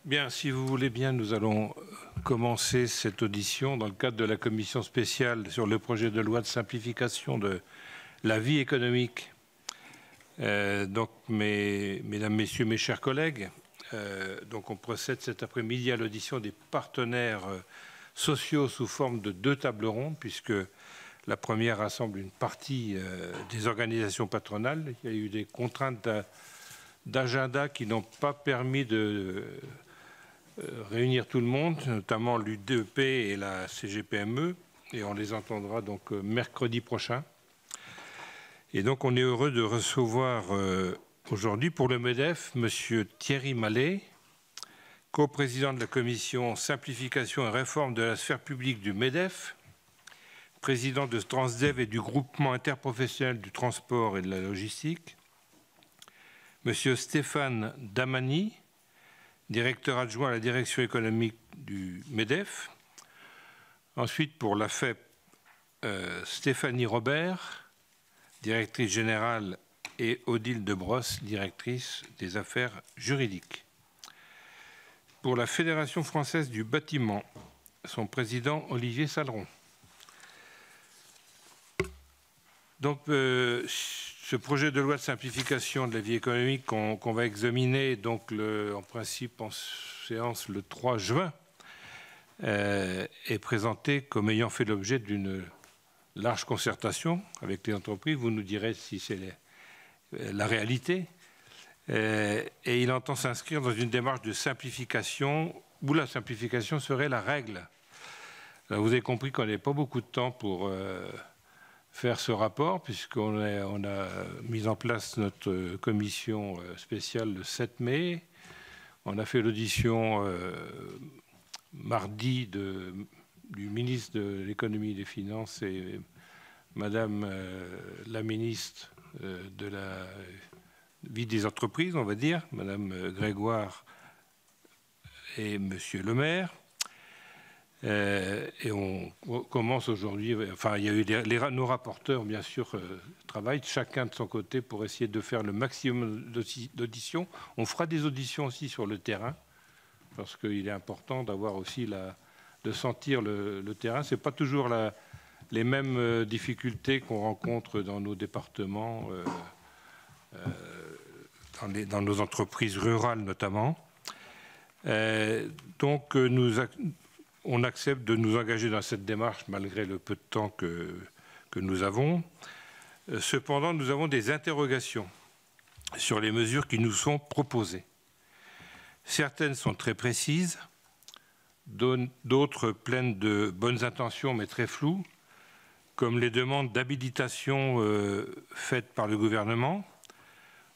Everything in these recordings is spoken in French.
Bien, si vous voulez bien, nous allons commencer cette audition dans le cadre de la commission spéciale sur le projet de loi de simplification de la vie économique. Donc, mesdames, messieurs, mes chers collègues, donc on procède cet après-midi à l'audition des partenaires sociaux sous forme de 2 tables rondes, puisque la première rassemble une partie des organisations patronales. Il y a eu des contraintes d'agenda qui n'ont pas permis de réunir tout le monde, notamment l'UDEP et la CGPME, et on les entendra donc mercredi prochain. Et donc on est heureux de recevoir aujourd'hui pour le MEDEF M. Thierry Mallet, coprésident de la commission simplification et réforme de la sphère publique du MEDEF, président de Transdev et du groupement interprofessionnel du transport et de la logistique, M. Stéphane Damani, directeur adjoint à la direction économique du MEDEF. Ensuite, pour la FEP, Stéphanie Robert, directrice générale, et Odile Debrosse, directrice des affaires juridiques. Pour la Fédération française du bâtiment, son président Olivier Saleron. Donc, ce projet de loi de simplification de la vie économique qu'on va examiner donc en principe en séance le 3 juin est présenté comme ayant fait l'objet d'une large concertation avec les entreprises. Vous nous direz si c'est la réalité. Et il entend s'inscrire dans une démarche de simplification où la simplification serait la règle. Alors vous avez compris qu'on n'avait pas beaucoup de temps pour faire ce rapport, puisqu'on a mis en place notre commission spéciale le 7 mai. On a fait l'audition mardi du ministre de l'économie et des finances et Madame la ministre de la vie des entreprises, on va dire, Madame Grégoire et Monsieur le maire. Et on commence aujourd'hui, enfin il y a eu nos rapporteurs bien sûr travaillent chacun de son côté pour essayer de faire le maximum d'auditions. On fera des auditions aussi sur le terrain, parce qu'il est important d'avoir aussi de sentir le terrain. Ce n'est pas toujours les mêmes difficultés qu'on rencontre dans nos départements, dans nos entreprises rurales notamment. Donc on accepte de nous engager dans cette démarche malgré le peu de temps que nous avons. Cependant, nous avons des interrogations sur les mesures qui nous sont proposées. Certaines sont très précises, d'autres pleines de bonnes intentions mais très floues, comme les demandes d'habilitation faites par le gouvernement.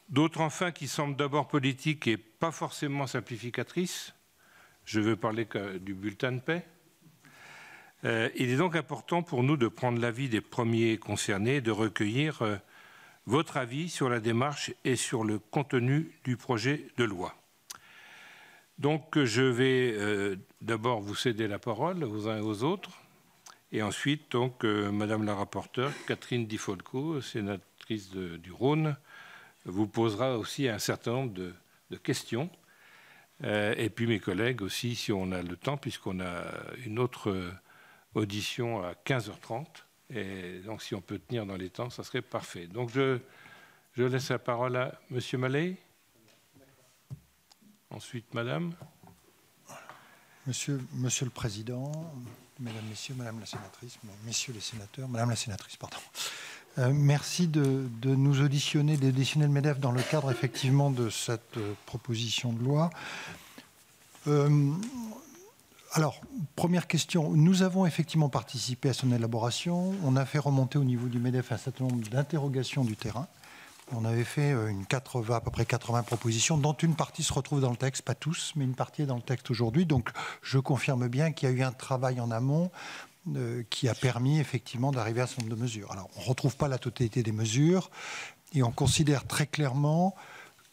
D'autres enfin qui semblent d'abord politiques et pas forcément simplificatrices. Je veux parler du bulletin de paie. Il est donc important pour nous de prendre l'avis des premiers concernés et de recueillir votre avis sur la démarche et sur le contenu du projet de loi. Donc je vais d'abord vous céder la parole aux uns et aux autres, et ensuite donc Madame la rapporteure Catherine Di Folco, sénatrice du Rhône, vous posera aussi un certain nombre de questions. Et puis mes collègues aussi, si on a le temps, puisqu'on a une autre audition à 15h30. Et donc si on peut tenir dans les temps, ça serait parfait. Donc je laisse la parole à Monsieur Mallet. Ensuite, Madame. Monsieur le Président, Mesdames, Messieurs, Madame la Sénatrice, Messieurs les Sénateurs, Madame la Sénatrice, pardon. Merci de nous auditionner, d'auditionner le MEDEF dans le cadre effectivement de cette proposition de loi. Alors, première question, nous avons effectivement participé à son élaboration. On a fait remonter au niveau du MEDEF un certain nombre d'interrogations du terrain. On avait fait à peu près 80 propositions, dont une partie se retrouve dans le texte, pas tous, mais une partie est dans le texte aujourd'hui. Donc, je confirme bien qu'il y a eu un travail en amont qui a permis effectivement d'arriver à un certain nombre de mesures. Alors, on ne retrouve pas la totalité des mesures et on considère très clairement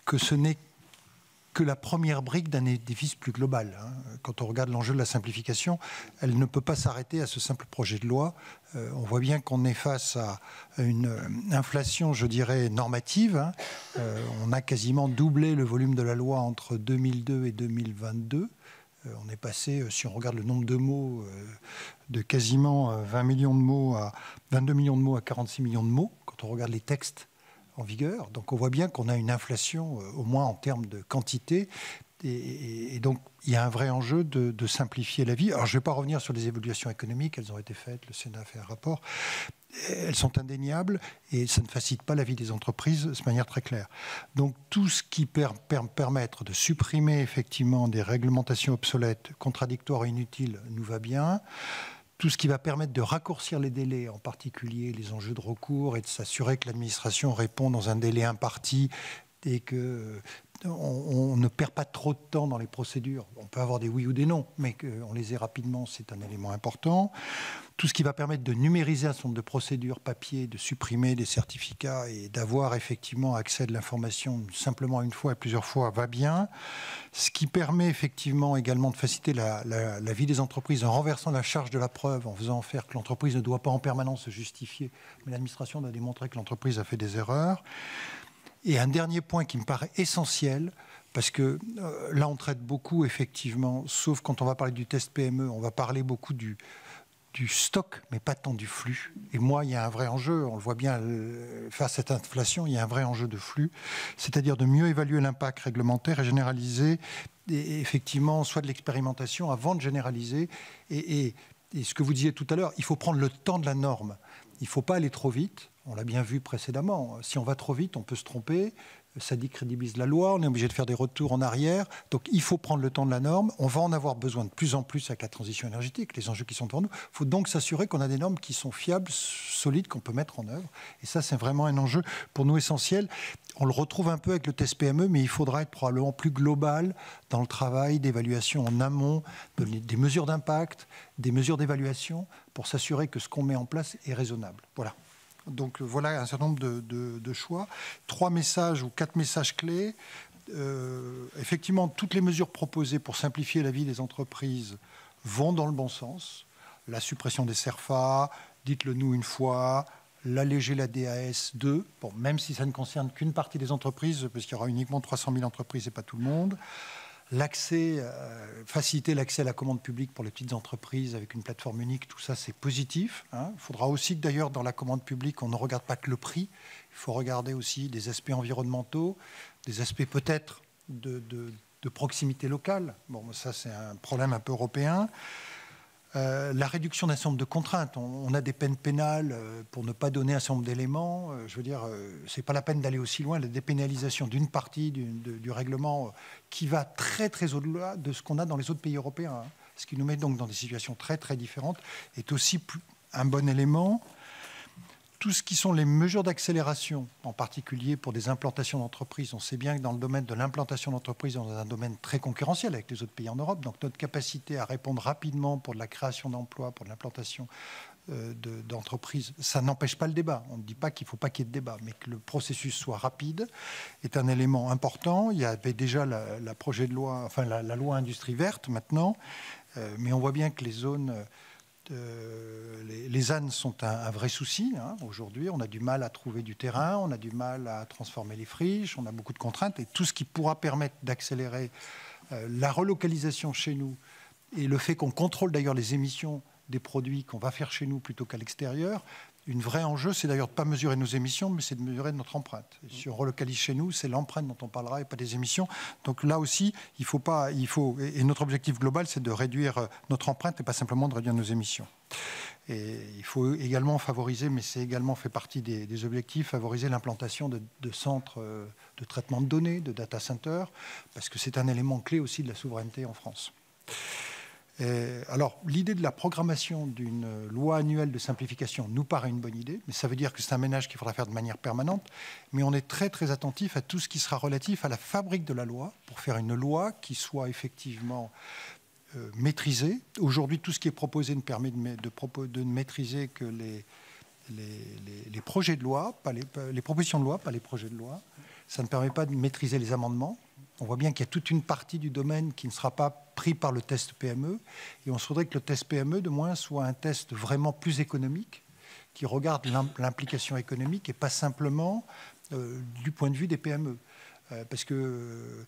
que ce n'est que la première brique d'un édifice plus global. Quand on regarde l'enjeu de la simplification, elle ne peut pas s'arrêter à ce simple projet de loi. On voit bien qu'on est face à une inflation, je dirais, normative. On a quasiment doublé le volume de la loi entre 2002 et 2022. On est passé, si on regarde le nombre de mots, de quasiment 20 millions de mots à 22 millions de mots à 46 millions de mots, quand on regarde les textes en vigueur. Donc on voit bien qu'on a une inflation, au moins en termes de quantité. Et donc il y a un vrai enjeu de simplifier la vie. Alors je ne vais pas revenir sur les évaluations économiques, elles ont été faites, le Sénat a fait un rapport. Elles sont indéniables et ça ne facilite pas la vie des entreprises de manière très claire. Donc tout ce qui permettre de supprimer effectivement des réglementations obsolètes, contradictoires et inutiles nous va bien. Tout ce qui va permettre de raccourcir les délais, en particulier les enjeux de recours, et de s'assurer que l'administration répond dans un délai imparti et qu'on ne perd pas trop de temps dans les procédures. On peut avoir des oui ou des non, mais qu'on les ait rapidement, c'est un élément important. Tout ce qui va permettre de numériser un certain nombre de procédures papier, de supprimer des certificats et d'avoir effectivement accès à de l'information simplement une fois et plusieurs fois va bien. Ce qui permet effectivement également de faciliter la vie des entreprises en renversant la charge de la preuve, en faisant faire que l'entreprise ne doit pas en permanence se justifier, mais l'administration doit démontrer que l'entreprise a fait des erreurs. Et un dernier point qui me paraît essentiel, parce que là on traite beaucoup effectivement, sauf quand on va parler du test PME, on va parler beaucoup du stock, mais pas tant du flux. Et moi, il y a un vrai enjeu, on le voit bien, face à cette inflation, il y a un vrai enjeu de flux, c'est-à-dire de mieux évaluer l'impact réglementaire et généraliser, et effectivement, soit de l'expérimentation avant de généraliser. Et ce que vous disiez tout à l'heure, il faut prendre le temps de la norme. Il ne faut pas aller trop vite. On l'a bien vu précédemment. Si on va trop vite, on peut se tromper. Ça décrédibilise la loi, on est obligé de faire des retours en arrière. Donc il faut prendre le temps de la norme. On va en avoir besoin de plus en plus avec la transition énergétique, les enjeux qui sont devant nous. Il faut donc s'assurer qu'on a des normes qui sont fiables, solides, qu'on peut mettre en œuvre. Et ça, c'est vraiment un enjeu pour nous essentiel. On le retrouve un peu avec le test PME, mais il faudra être probablement plus global dans le travail d'évaluation en amont, des mesures d'impact, des mesures d'évaluation, pour s'assurer que ce qu'on met en place est raisonnable. Voilà. Donc voilà un certain nombre de choix. 3 messages ou 4 messages clés. Effectivement, toutes les mesures proposées pour simplifier la vie des entreprises vont dans le bon sens. La suppression des CERFA, dites-le nous une fois, l'alléger la DAS 2, bon, même si ça ne concerne qu'une partie des entreprises, parce qu'il y aura uniquement 300 000 entreprises et pas tout le monde. L'accès, faciliter l'accès à la commande publique pour les petites entreprises avec une plateforme unique, tout ça c'est positif. Il faudra aussi que d'ailleurs dans la commande publique, on ne regarde pas que le prix, il faut regarder aussi des aspects environnementaux, des aspects peut-être de proximité locale. Bon, ça c'est un problème un peu européen. La réduction d'un certain nombre de contraintes. On a des peines pénales pour ne pas donner un certain nombre d'éléments. Je veux dire, c'est pas la peine d'aller aussi loin. La dépénalisation d'une partie du règlement qui va très très au-delà de ce qu'on a dans les autres pays européens, ce qui nous met donc dans des situations très très différentes, est aussi un bon élément. Tout ce qui sont les mesures d'accélération, en particulier pour des implantations d'entreprises. On sait bien que dans le domaine de l'implantation d'entreprises, on est dans un domaine très concurrentiel avec les autres pays en Europe. Donc notre capacité à répondre rapidement pour de la création d'emplois, pour de l'implantation d'entreprises, ça n'empêche pas le débat. On ne dit pas qu'il ne faut pas qu'il y ait de débat, mais que le processus soit rapide est un élément important. Il y avait déjà la projet de loi, enfin la loi industrie verte maintenant, mais on voit bien que les zones... les ZAN sont un vrai souci. Aujourd'hui, on a du mal à trouver du terrain, on a du mal à transformer les friches, on a beaucoup de contraintes. Et tout ce qui pourra permettre d'accélérer la relocalisation chez nous et le fait qu'on contrôle d'ailleurs les émissions des produits qu'on va faire chez nous plutôt qu'à l'extérieur, une vraie enjeu, c'est d'ailleurs de ne pas mesurer nos émissions, mais c'est de mesurer notre empreinte. Et si on relocalise chez nous, c'est l'empreinte dont on parlera et pas des émissions. Donc là aussi, et notre objectif global, c'est de réduire notre empreinte et pas simplement de réduire nos émissions. Et il faut également favoriser, mais c'est également fait partie des objectifs, favoriser l'implantation de centres de traitement de données, de data centers, parce que c'est un élément clé aussi de la souveraineté en France. Alors, l'idée de la programmation d'une loi annuelle de simplification nous paraît une bonne idée, mais ça veut dire que c'est un ménage qu'il faudra faire de manière permanente. Mais on est très, très attentif à tout ce qui sera relatif à la fabrique de la loi, pour faire une loi qui soit effectivement maîtrisée. Aujourd'hui, tout ce qui est proposé ne permet de maîtriser que les projets de loi, pas les propositions de loi, pas les projets de loi. Ça ne permet pas de maîtriser les amendements. On voit bien qu'il y a toute une partie du domaine qui ne sera pas pris par le test PME. Et on se voudrait que le test PME, de moins, soit un test vraiment plus économique, qui regarde l'implication économique et pas simplement du point de vue des PME. Parce que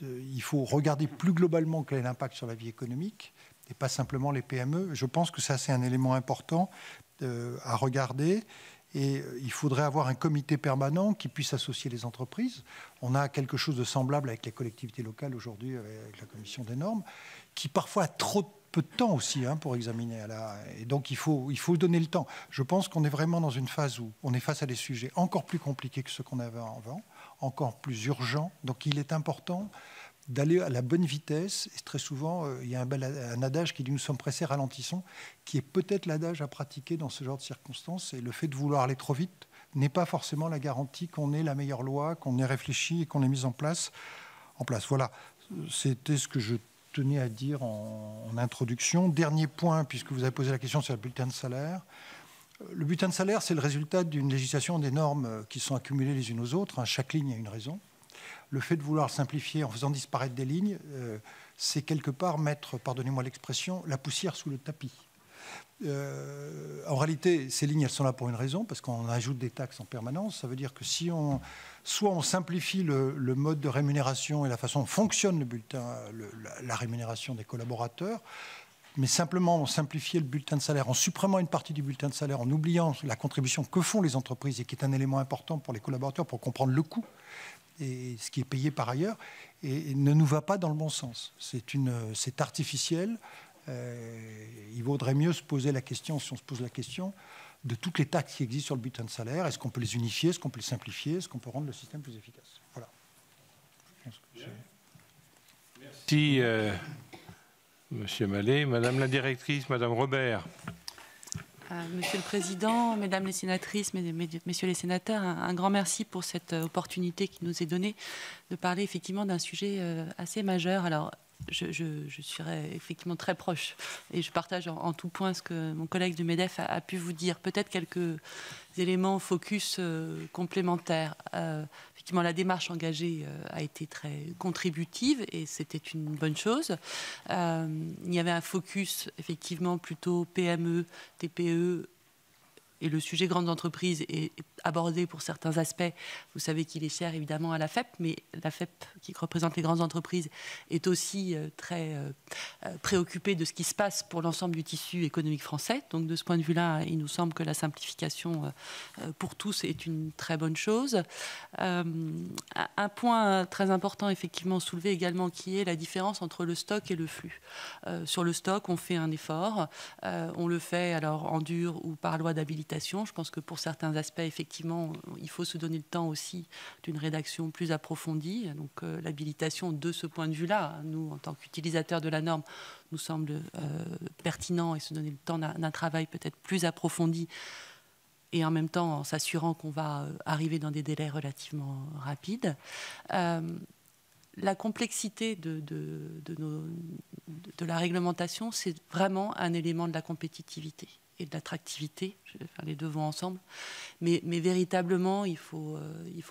il faut regarder plus globalement quel est l'impact sur la vie économique et pas simplement les PME. Je pense que ça, c'est un élément important à regarder. Et il faudrait avoir un comité permanent qui puisse associer les entreprises. On a quelque chose de semblable avec les collectivités locales aujourd'hui, avec la commission des normes, qui parfois a trop peu de temps aussi pour examiner. Et donc il faut donner le temps. Je pense qu'on est vraiment dans une phase où on est face à des sujets encore plus compliqués que ceux qu'on avait avant, encore plus urgents. Donc il est important d'aller à la bonne vitesse. Et très souvent, il y a un adage qui dit « nous sommes pressés, ralentissons », qui est peut-être l'adage à pratiquer dans ce genre de circonstances. Et le fait de vouloir aller trop vite n'est pas forcément la garantie qu'on ait la meilleure loi, qu'on ait réfléchi et qu'on ait mis en place. Voilà, c'était ce que je tenais à dire en introduction. Dernier point, puisque vous avez posé la question sur le bulletin de salaire. Le bulletin de salaire, c'est le résultat d'une législation des normes qui sont accumulées les unes aux autres. Chaque ligne a une raison. Le fait de vouloir simplifier en faisant disparaître des lignes, c'est quelque part mettre, pardonnez-moi l'expression, la poussière sous le tapis. En réalité, ces lignes, elles sont là pour une raison, parce qu'on ajoute des taxes en permanence. Ça veut dire que si soit on simplifie le mode de rémunération et la façon dont fonctionne le bulletin, la rémunération des collaborateurs, mais simplement simplifier le bulletin de salaire en supprimant une partie du bulletin de salaire, en oubliant la contribution que font les entreprises et qui est un élément important pour les collaborateurs pour comprendre le coût et ce qui est payé par ailleurs, et ne nous va pas dans le bon sens. C'est artificiel. Il vaudrait mieux se poser la question, si on se pose la question, de toutes les taxes qui existent sur le bulletin de salaire. Est-ce qu'on peut les unifier? Est-ce qu'on peut les simplifier? Est-ce qu'on peut rendre le système plus efficace? Voilà. Merci, Monsieur Mallet. Madame la directrice, Madame Robert. Monsieur le Président, Mesdames les sénatrices, Messieurs les sénateurs, un grand merci pour cette opportunité qui nous est donnée de parler effectivement d'un sujet assez majeur. Alors, je serai effectivement très proche et je partage en tout point ce que mon collègue du MEDEF a pu vous dire. Peut-être quelques éléments focus complémentaires. Effectivement, la démarche engagée a été très contributive et c'était une bonne chose. Il y avait un focus effectivement plutôt PME, TPE, et le sujet grandes entreprises est abordé pour certains aspects. Vous savez qu'il est cher évidemment à la FEP, mais la FEP, qui représente les grandes entreprises, est aussi très préoccupée de ce qui se passe pour l'ensemble du tissu économique français. Donc de ce point de vue-là, il nous semble que la simplification pour tous est une très bonne chose. Un point très important effectivement soulevé également, qui est la différence entre le stock et le flux. Sur le stock, on fait un effort. On le fait alors en dur ou par loi d'habilitation. Je pense que pour certains aspects, effectivement, il faut se donner le temps aussi d'une rédaction plus approfondie. Donc l'habilitation, de ce point de vue-là, nous, en tant qu'utilisateurs de la norme, nous semble pertinent et se donner le temps d'un travail peut-être plus approfondi et en même temps en s'assurant qu'on va arriver dans des délais relativement rapides. La complexité de la réglementation, c'est vraiment un élément de la compétitivité et de l'attractivité, les deux vont ensemble, mais véritablement il faut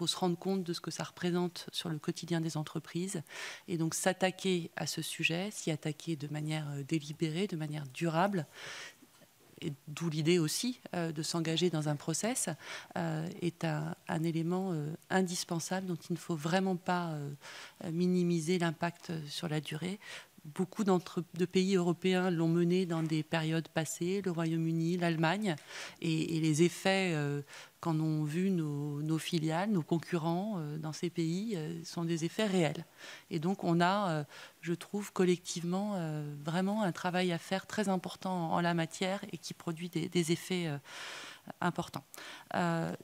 se rendre compte de ce que ça représente sur le quotidien des entreprises et donc s'attaquer à ce sujet, s'y attaquer de manière délibérée, de manière durable, et d'où l'idée aussi de s'engager dans un process, est un élément indispensable dont il ne faut vraiment pas minimiser l'impact sur la durée. Beaucoup de pays européens l'ont mené dans des périodes passées, le Royaume-Uni, l'Allemagne, et les effets qu'en ont vu nos filiales, nos concurrents dans ces pays sont des effets réels. Et donc on a, je trouve, collectivement vraiment un travail à faire très important en la matière et qui produit des effets important.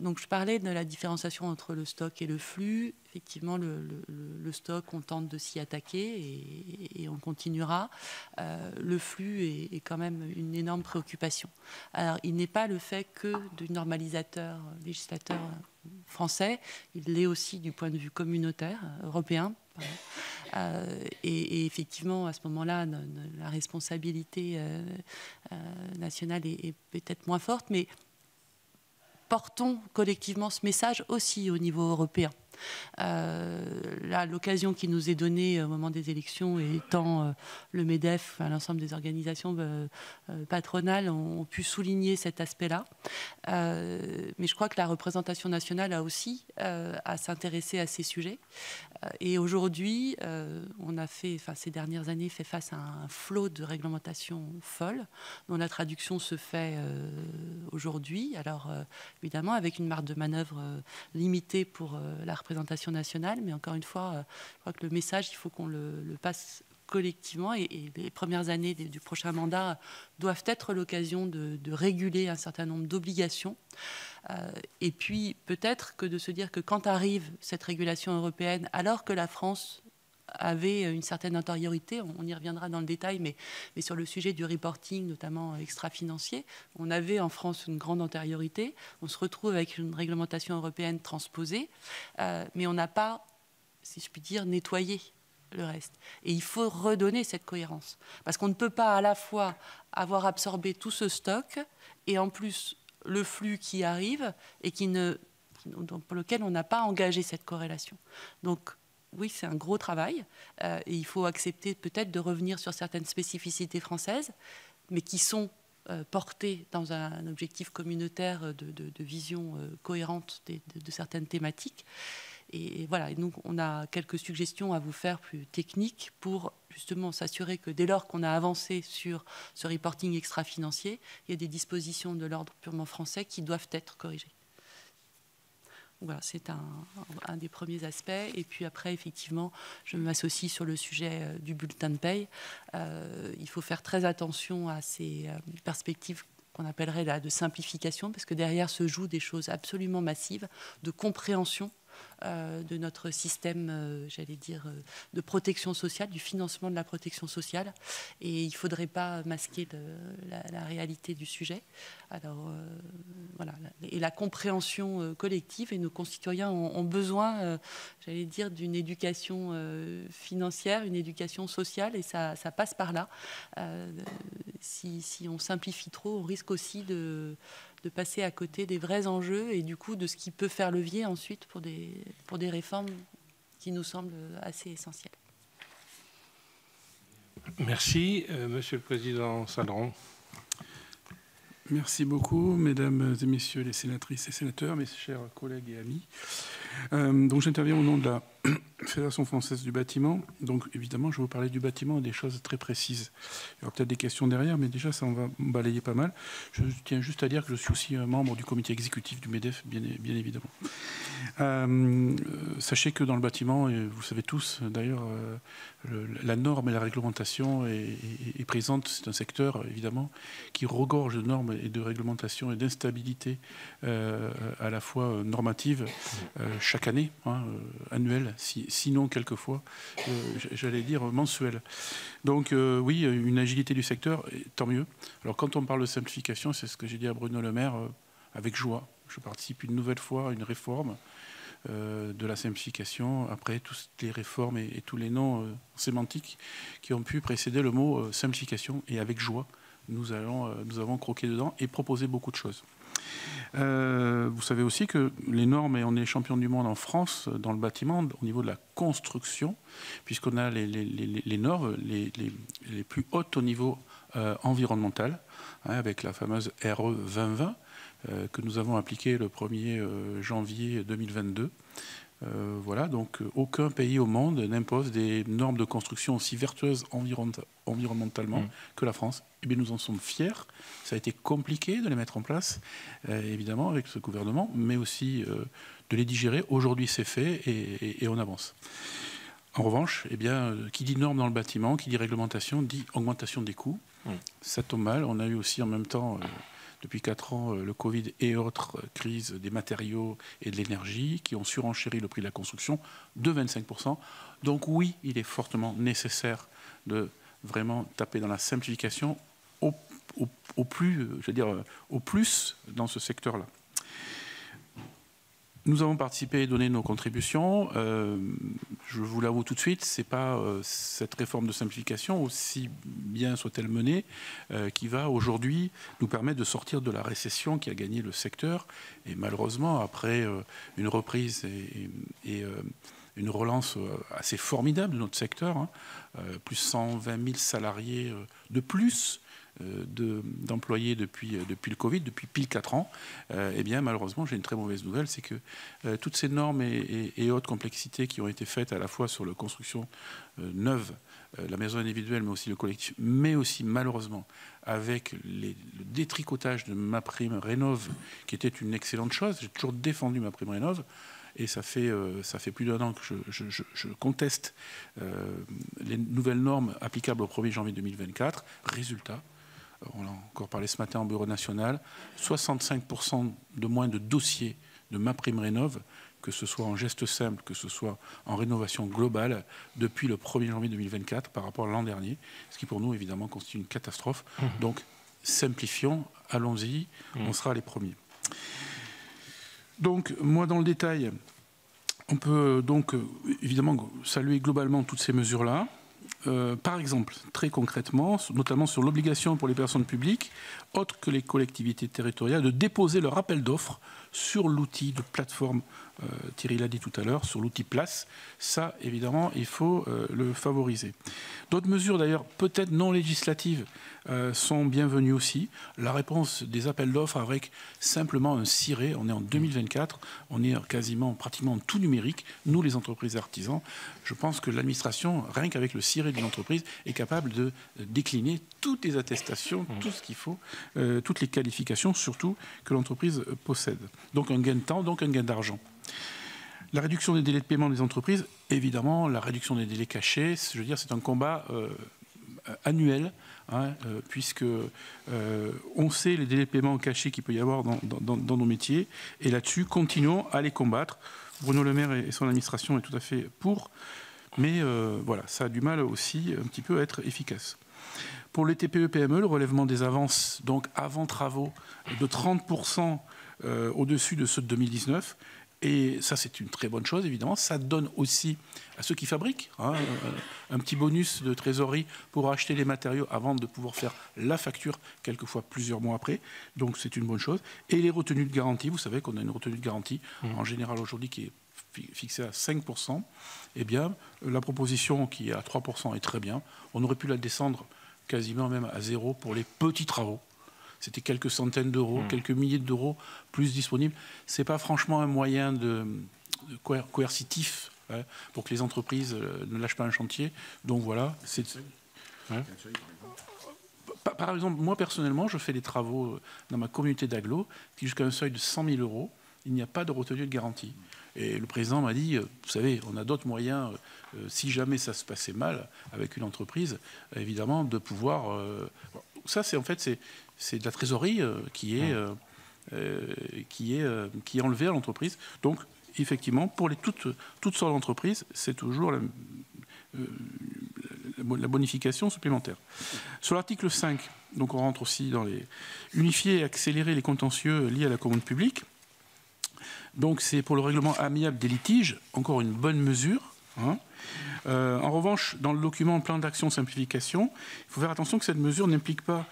Donc je parlais de la différenciation entre le stock et le flux. Effectivement, le stock, on tente de s'y attaquer et on continuera. Le flux est quand même une énorme préoccupation. Alors, il n'est pas le fait que du normalisateur, législateur français, il l'est aussi du point de vue communautaire, européen. Et effectivement, à ce moment-là, la responsabilité nationale est peut-être moins forte, mais portons collectivement ce message aussi au niveau européen. Là, l'occasion qui nous est donnée au moment des élections étant le MEDEF, l'ensemble des organisations patronales ont pu souligner cet aspect-là. Mais je crois que la représentation nationale a aussi à s'intéresser à ces sujets. Et aujourd'hui, on a fait, ces dernières années, fait face à un flot de réglementation folle, dont la traduction se fait aujourd'hui. Alors, évidemment, avec une marge de manœuvre limitée pour la représentation nationale, mais encore une fois, je crois que le message, il faut qu'on le passe collectivement, et les premières années du prochain mandat doivent être l'occasion de réguler un certain nombre d'obligations. Et puis peut-être que de se dire que quand arrive cette régulation européenne, alors que la France avait une certaine antériorité, on y reviendra dans le détail, mais sur le sujet du reporting, notamment extra-financier, on avait en France une grande antériorité, on se retrouve avec une réglementation européenne transposée, mais on n'a pas, si je puis dire, nettoyé le reste. Et il faut redonner cette cohérence. Parce qu'on ne peut pas à la fois avoir absorbé tout ce stock et en plus le flux qui arrive et pour lequel on n'a pas engagé cette corrélation. Donc oui, c'est un gros travail et il faut accepter peut-être de revenir sur certaines spécificités françaises, mais qui sont portées dans un objectif communautaire de vision cohérente de certaines thématiques. Et voilà, et donc on a quelques suggestions à vous faire plus techniques pour justement s'assurer que dès lors qu'on a avancé sur ce reporting extra-financier, il y a des dispositions de l'ordre purement français qui doivent être corrigées. Voilà, c'est un des premiers aspects. Et puis après, effectivement, je m'associe sur le sujet du bulletin de paye. Il faut faire très attention à ces perspectives qu'on appellerait là de simplification, parce que derrière se jouent des choses absolument massives de compréhension de notre système, j'allais dire, de protection sociale, du financement de la protection sociale. Et il ne faudrait pas masquer la réalité du sujet. Alors, voilà. Et la compréhension collective, et nos concitoyens ont besoin, j'allais dire, d'une éducation financière, une éducation sociale, et ça passe par là. Si on simplifie trop, on risque aussi de passer à côté des vrais enjeux et du coup de ce qui peut faire levier ensuite pour des réformes qui nous semblent assez essentielles. Merci. Monsieur le Président Sadran. Merci beaucoup, mesdames et messieurs les sénatrices et sénateurs, mes chers collègues et amis. Donc j'interviens au nom de la Fédération française du bâtiment. Donc évidemment, je vais vous parler du bâtiment et des choses très précises. Il y aura peut-être des questions derrière, mais déjà ça, on va balayer pas mal. Je tiens juste à dire que je suis aussi un membre du comité exécutif du MEDEF, bien évidemment. Sachez que dans le bâtiment, et vous le savez tous d'ailleurs, la norme et la réglementation est présente. C'est un secteur, évidemment, qui regorge de normes et de réglementation et d'instabilité à la fois normative chaque année, annuelle, sinon quelquefois, j'allais dire mensuelle. Donc oui, une agilité du secteur, tant mieux. Alors quand on parle de simplification, c'est ce que j'ai dit à Bruno Le Maire, avec joie. Je participe une nouvelle fois à une réforme de la simplification, après toutes les réformes et tous les noms sémantiques qui ont pu précéder le mot simplification, et avec joie, nous avons croqué dedans et proposé beaucoup de choses. Vous savez aussi que les normes, et on est champion du monde en France dans le bâtiment au niveau de la construction, puisqu'on a les normes les plus hautes au niveau environnemental, avec la fameuse RE 2020 que nous avons appliquée le 1er janvier 2022. Voilà, donc aucun pays au monde n'impose des normes de construction aussi vertueuses environnementalement que la France. Eh bien, nous en sommes fiers. Ça a été compliqué de les mettre en place, évidemment, avec ce gouvernement, mais aussi de les digérer. Aujourd'hui, c'est fait et on avance. En revanche, eh bien, qui dit normes dans le bâtiment, qui dit réglementation, dit augmentation des coûts. Ça tombe mal. On a eu aussi en même temps... depuis 4 ans, le Covid et autres crises des matériaux et de l'énergie qui ont surenchéri le prix de la construction de 25%. Donc oui, il est fortement nécessaire de vraiment taper dans la simplification au plus, je veux dire, au plus dans ce secteur-là. Nous avons participé et donné nos contributions. Je vous l'avoue tout de suite, ce n'est pas cette réforme de simplification, aussi bien soit-elle menée, qui va aujourd'hui nous permettre de sortir de la récession qui a gagné le secteur. Et malheureusement, après une reprise et une relance assez formidable de notre secteur, hein, plus 120 000 salariés de plus, d'employés depuis le Covid, depuis pile 4 ans, eh bien malheureusement j'ai une très mauvaise nouvelle, c'est que toutes ces normes et autres complexités qui ont été faites à la fois sur la construction neuve, la maison individuelle, mais aussi le collectif, mais aussi malheureusement avec le détricotage de MaPrimeRénov', qui était une excellente chose. J'ai toujours défendu MaPrimeRénov'. Et ça fait plus d'1 an que je conteste les nouvelles normes applicables au 1er janvier 2024. Résultat, on a encore parlé ce matin en bureau national, 65% de moins de dossiers de MaPrimeRénov', que ce soit en geste simple, que ce soit en rénovation globale, depuis le 1er janvier 2024 par rapport à l'an dernier, ce qui pour nous évidemment constitue une catastrophe. Donc simplifions, allons-y, on sera les premiers. Donc, moi, dans le détail, on peut donc évidemment saluer globalement toutes ces mesures-là. Par exemple, très concrètement, notamment sur l'obligation pour les personnes publiques, autres que les collectivités territoriales, de déposer leur appel d'offres sur l'outil de plateforme, Thierry l'a dit tout à l'heure, sur l'outil Place. Ça, évidemment, il faut le favoriser. D'autres mesures, d'ailleurs, peut-être non législatives, sont bienvenues aussi. La réponse des appels d'offres avec simplement un ciré. On est en 2024, on est pratiquement tout numérique. Nous, les entreprises artisans, je pense que l'administration, rien qu'avec le ciré d'une entreprise, est capable de décliner toutes les attestations, tout ce qu'il faut, toutes les qualifications, surtout, que l'entreprise possède. Donc un gain de temps, donc un gain d'argent. La réduction des délais de paiement des entreprises, évidemment, la réduction des délais cachés, je veux dire, c'est un combat annuel, hein, puisque on sait les délais de paiement cachés qu'il peut y avoir dans nos métiers, et là-dessus, continuons à les combattre. Bruno Le Maire et son administration est tout à fait pour, mais voilà, ça a du mal aussi un petit peu à être efficace. Pour les TPE-PME, le relèvement des avances, donc avant travaux, de 30% au-dessus de ceux de 2019. Et ça, c'est une très bonne chose, évidemment. Ça donne aussi à ceux qui fabriquent un petit bonus de trésorerie pour acheter les matériaux avant de pouvoir faire la facture, quelquefois plusieurs mois après. Donc, c'est une bonne chose. Et les retenues de garantie, vous savez qu'on a une retenue de garantie, en général aujourd'hui, qui est fixée à 5%. Eh bien, la proposition qui est à 3% est très bien. On aurait pu la descendre quasiment même à 0 pour les petits travaux. C'était quelques centaines d'euros, quelques milliers d'euros plus disponibles. Ce n'est pas franchement un moyen de coercitif, hein, pour que les entreprises ne lâchent pas un chantier. Donc voilà. Par exemple, moi personnellement, je fais des travaux dans ma communauté d'agglo qui jusqu'à un seuil de 100 000 euros, il n'y a pas de retenue de garantie. Et le président m'a dit, vous savez, on a d'autres moyens, si jamais ça se passait mal avec une entreprise, évidemment, de pouvoir... ça, c'est en fait, c'est de la trésorerie qui est enlevée à l'entreprise. Donc, effectivement, pour toutes sortes d'entreprises, c'est toujours la bonification supplémentaire. Sur l'article 5, donc on rentre aussi dans les... Unifier et accélérer les contentieux liés à la commande publique. Donc, c'est pour le règlement amiable des litiges, encore une bonne mesure. Hein. En revanche, dans le document plan d'action simplification, il faut faire attention que cette mesure n'implique pas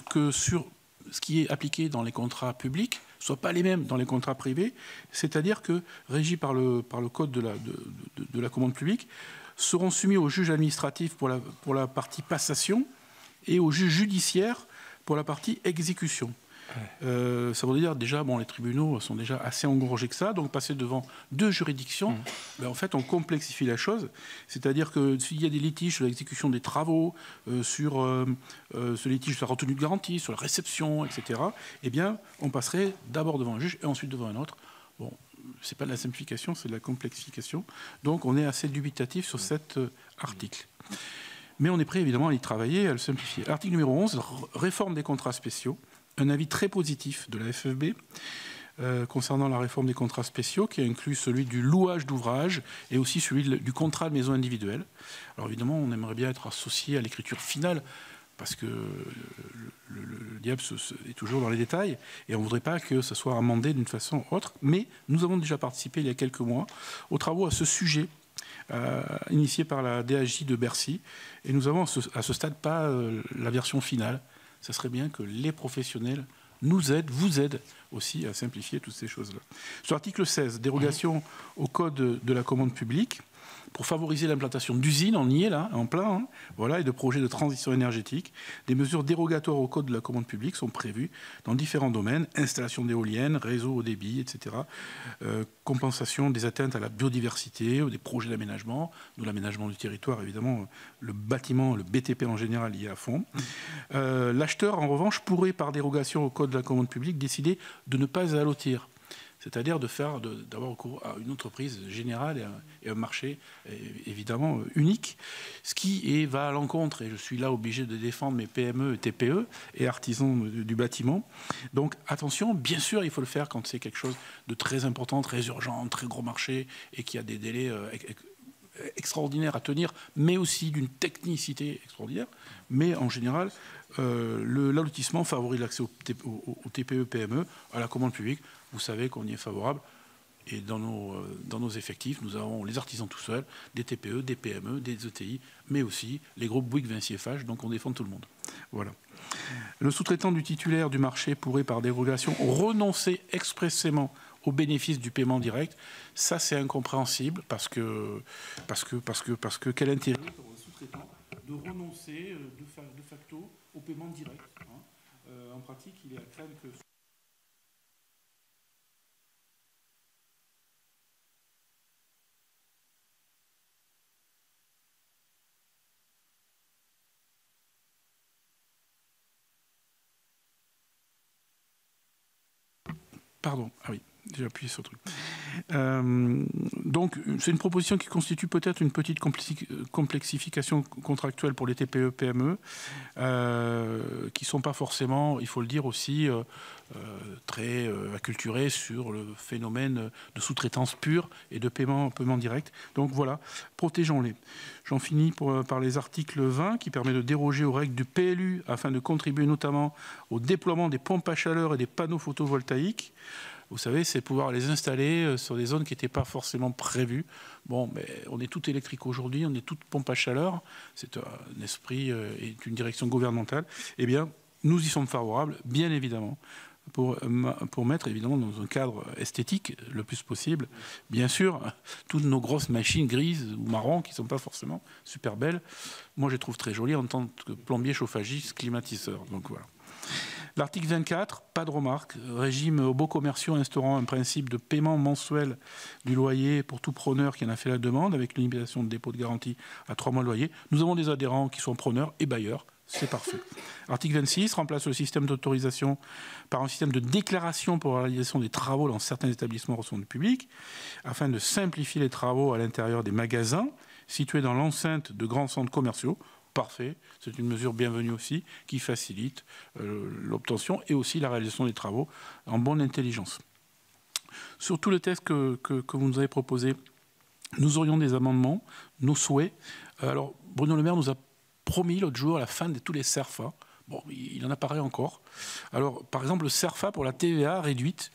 que sur ce qui est appliqué dans les contrats publics ne soit pas les mêmes dans les contrats privés, c'est-à-dire que, régis par le code de la commande publique, seront soumis au juge administratif pour la partie passation et au juge judiciaire pour la partie exécution. Ça veut dire déjà, bon, les tribunaux sont déjà assez engorgés que ça, donc passer devant 2 juridictions, ben, en fait, on complexifie la chose. C'est-à-dire que s'il y a des litiges sur l'exécution des travaux, sur ce litige sur la retenue de garantie, sur la réception, etc., eh bien, on passerait d'abord devant un juge et ensuite devant un autre. Bon, c'est pas de la simplification, c'est de la complexification. Donc, on est assez dubitatif sur cet article. Mais on est prêt, évidemment, à y travailler, à le simplifier. Article numéro 11, réforme des contrats spéciaux. Un avis très positif de la FFB concernant la réforme des contrats spéciaux qui inclut celui du louage d'ouvrage et aussi celui du contrat de maison individuelle. Alors évidemment, on aimerait bien être associé à l'écriture finale parce que le diable est toujours dans les détails, et on ne voudrait pas que ça soit amendé d'une façon autre. Mais nous avons déjà participé il y a quelques mois aux travaux à ce sujet, initiés par la DAJ de Bercy, et nous avons à ce stade pas la version finale. Ça serait bien que les professionnels nous aident, vous aident aussi à simplifier toutes ces choses-là. Sur l'article 16, dérogation au code de la commande publique, pour favoriser l'implantation d'usines, on y est là, en plein, hein, voilà, et de projets de transition énergétique. Des mesures dérogatoires au code de la commande publique sont prévues dans différents domaines, installation d'éoliennes, réseau haut débit, etc. Compensation des atteintes à la biodiversité, des projets d'aménagement, de l'aménagement du territoire, évidemment, le bâtiment, le BTP en général y est à fond. L'acheteur, en revanche, pourrait, par dérogation au code de la commande publique, décider de ne pas allotir. C'est-à-dire d'avoir recours à une entreprise générale et un marché évidemment unique, ce qui va à l'encontre, et je suis là obligé de défendre mes PME, TPE et artisans du bâtiment. Donc attention, bien sûr, il faut le faire quand c'est quelque chose de très important, très urgent, très gros marché, et qui a des délais extraordinaires à tenir, mais aussi d'une technicité extraordinaire. Mais en général, l'allotissement favorise l'accès au TPE, PME, à la commande publique. Vous savez qu'on y est favorable. Et dans nos effectifs, nous avons les artisans tout seuls, des TPE, des PME, des ETI, mais aussi les groupes Bouygues, Vinci et FH, donc on défend tout le monde. Voilà. Le sous-traitant du titulaire du marché pourrait, par dérogation, renoncer expressément au bénéfice du paiement direct. Ça, c'est incompréhensible, parce que quel intérêt pour le sous-traitant de renoncer de facto au paiement direct, hein. En pratique, il est à craindre que... Pardon, ah oui, j'ai appuyé sur le truc. Donc, c'est une proposition qui constitue peut-être une petite complexification contractuelle pour les TPE, PME, qui ne sont pas forcément, il faut le dire aussi, très acculturés sur le phénomène de sous-traitance pure et de paiement direct. Donc voilà, protégeons-les. J'en finis par les articles 20 qui permet de déroger aux règles du PLU afin de contribuer notamment au déploiement des pompes à chaleur et des panneaux photovoltaïques. Vous savez, c'est pouvoir les installer sur des zones qui n'étaient pas forcément prévues. Bon, mais on est tout électrique aujourd'hui, on est toute pompe à chaleur. C'est un esprit et une direction gouvernementale. Eh bien, nous y sommes favorables, bien évidemment, pour mettre évidemment dans un cadre esthétique le plus possible. Bien sûr, toutes nos grosses machines grises ou marron qui ne sont pas forcément super belles, moi je les trouve très jolies en tant que plombier, chauffagiste, climatiseur. Donc voilà. L'article 24, pas de remarque, régime aux baux commerciaux instaurant un principe de paiement mensuel du loyer pour tout preneur qui en a fait la demande, avec une limitation de dépôt de garantie à 3 mois de loyer. Nous avons des adhérents qui sont preneurs et bailleurs, c'est parfait. Article 26, remplace le système d'autorisation par un système de déclaration pour la réalisation des travaux dans certains établissements recevant du public, afin de simplifier les travaux à l'intérieur des magasins situés dans l'enceinte de grands centres commerciaux. Parfait, c'est une mesure bienvenue aussi qui facilite l'obtention et aussi la réalisation des travaux en bonne intelligence. Sur tout le texte que vous nous avez proposé, nous aurions des amendements, nos souhaits. Alors, Bruno Le Maire nous a promis l'autre jour à la fin de tous les CERFA. Bon, il en apparaît encore. Alors, par exemple, le CERFA pour la TVA réduite,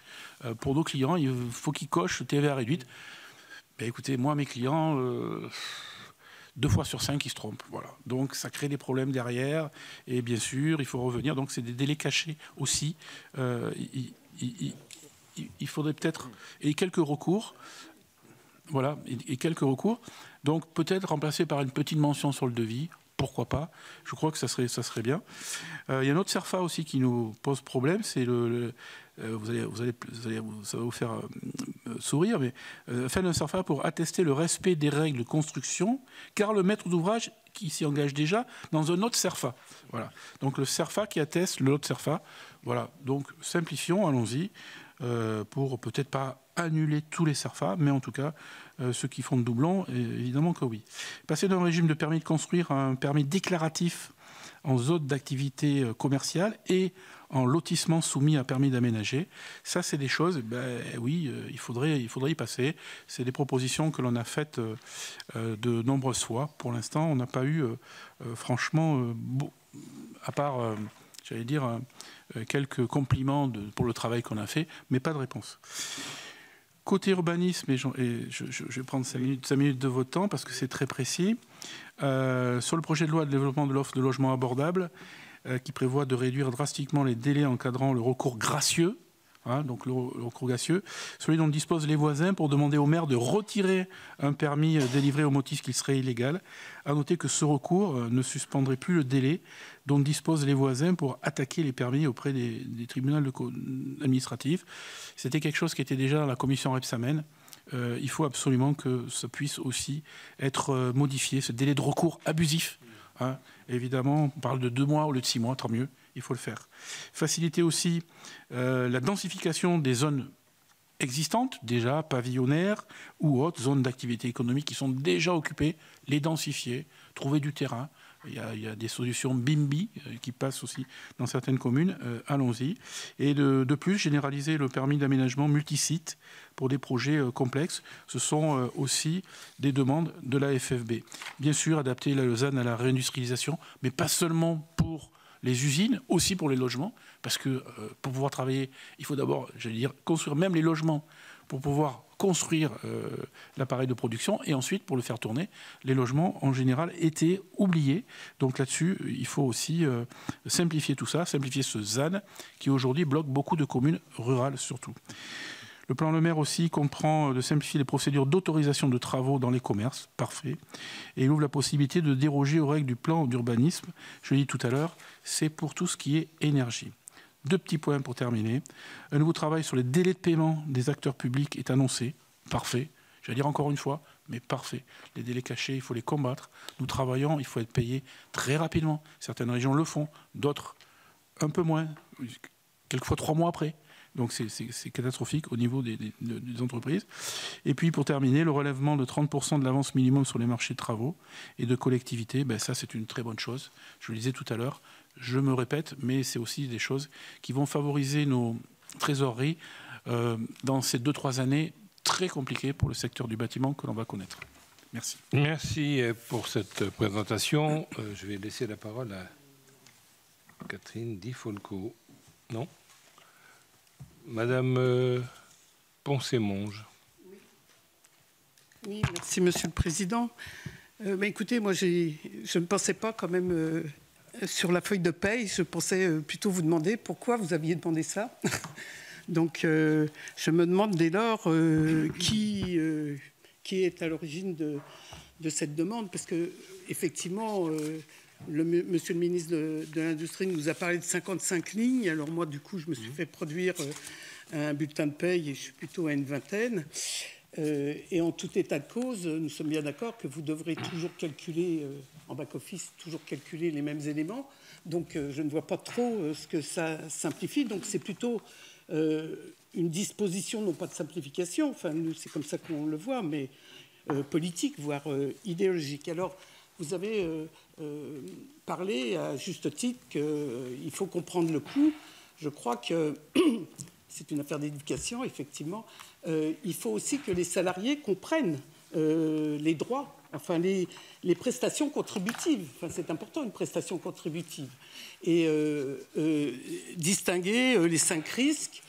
pour nos clients, il faut qu'ils cochent TVA réduite. Ben, écoutez, moi, mes clients... 2 fois sur 5, ils se trompent. Voilà. Donc, ça crée des problèmes derrière. Et bien sûr, il faut revenir. Donc, c'est des délais cachés aussi. Il faudrait peut-être... Et quelques recours. Voilà. Et quelques recours. Donc, peut-être remplacé par une petite mention sur le devis. Pourquoi pas? Je crois que ça serait bien. Il y a un autre CERFA aussi qui nous pose problème. C'est ça va vous faire sourire, mais faire un CERFA pour attester le respect des règles de construction, car le maître d'ouvrage qui s'y engage déjà dans un autre CERFA. Voilà. Donc le CERFA qui atteste l'autre CERFA. Voilà. Donc simplifions, allons-y, pour peut-être pas annuler tous les CERFA, mais en tout cas ceux qui font de doublons, évidemment que oui. Passer d'un régime de permis de construire à un permis déclaratif en zone d'activité commerciale et en lotissement soumis à permis d'aménager. Ça, c'est des choses, ben oui, il faudrait y passer. C'est des propositions que l'on a faites de nombreuses fois. Pour l'instant, on n'a pas eu, franchement, à part, j'allais dire, quelques compliments pour le travail qu'on a fait, mais pas de réponse. Côté urbanisme, et je vais prendre 5 minutes de votre temps parce que c'est très précis, sur le projet de loi de développement de l'offre de logements abordables, qui prévoit de réduire drastiquement les délais encadrant le recours gracieux, donc le recours gracieux, celui dont disposent les voisins pour demander au maire de retirer un permis délivré au motif qu'il serait illégal. À noter que ce recours ne suspendrait plus le délai dont disposent les voisins pour attaquer les permis auprès des tribunaux administratifs. C'était quelque chose qui était déjà dans la commission Rebsamen. Il faut absolument que ça puisse aussi être modifié, ce délai de recours abusif. Évidemment, on parle de 2 mois au lieu de 6 mois, tant mieux, il faut le faire. Faciliter aussi la densification des zones existantes, déjà pavillonnaires ou autres zones d'activité économique qui sont déjà occupées, les densifier, trouver du terrain. Il y a des solutions BIMBI qui passent aussi dans certaines communes. Allons-y. Et de plus, généraliser le permis d'aménagement multisite pour des projets complexes. Ce sont aussi des demandes de la FFB. Bien sûr, adapter la Lausanne à la réindustrialisation, mais pas seulement pour les usines, aussi pour les logements, parce que pour pouvoir travailler, il faut d'abord, j'allais dire, construire même les logements pour pouvoir construire l'appareil de production et ensuite, pour le faire tourner, les logements, en général, étaient oubliés. Donc là-dessus, il faut aussi simplifier tout ça, simplifier ce ZAN qui aujourd'hui bloque beaucoup de communes rurales surtout. Le plan Le Maire aussi comprend de simplifier les procédures d'autorisation de travaux dans les commerces, parfait. Et il ouvre la possibilité de déroger aux règles du plan d'urbanisme. Je l'ai dit tout à l'heure, c'est pour tout ce qui est énergie. 2 petits points pour terminer. Un nouveau travail sur les délais de paiement des acteurs publics est annoncé. Parfait. Je vais dire encore une fois, mais parfait. Les délais cachés, il faut les combattre. Nous travaillons, il faut être payé très rapidement. Certaines régions le font, d'autres un peu moins, quelquefois 3 mois après. Donc c'est catastrophique au niveau des entreprises. Et puis pour terminer, le relèvement de 30% de l'avance minimum sur les marchés de travaux et de collectivités, ça c'est une très bonne chose. Je le disais tout à l'heure, je me répète, mais c'est aussi des choses qui vont favoriser nos trésoreries dans ces 2-3 années très compliquées pour le secteur du bâtiment que l'on va connaître. Merci. Merci pour cette présentation. Je vais laisser la parole à Catherine Di Folco. Non ? Madame Poncet-Monge. Oui, merci Monsieur le Président. Écoutez, moi je ne pensais pas quand même sur la feuille de paye, je pensais plutôt vous demander pourquoi vous aviez demandé ça. Donc je me demande dès lors qui est à l'origine de cette demande, parce que effectivement Monsieur le ministre de l'Industrie nous a parlé de 55 lignes. Alors moi, du coup, je me suis fait produire un bulletin de paye et je suis plutôt à une vingtaine. Et en tout état de cause, nous sommes bien d'accord que vous devrez toujours calculer, en back-office, toujours calculer les mêmes éléments. Donc je ne vois pas trop ce que ça simplifie. Donc c'est plutôt une disposition, non pas de simplification, enfin nous c'est comme ça qu'on le voit, mais politique, voire idéologique. Alors vous avez parlé à juste titre qu'il faut comprendre le coût. Je crois que c'est une affaire d'éducation, effectivement. Il faut aussi que les salariés comprennent les droits, enfin les prestations contributives. Enfin, c'est important, une prestation contributive. Et distinguer les 5 risques,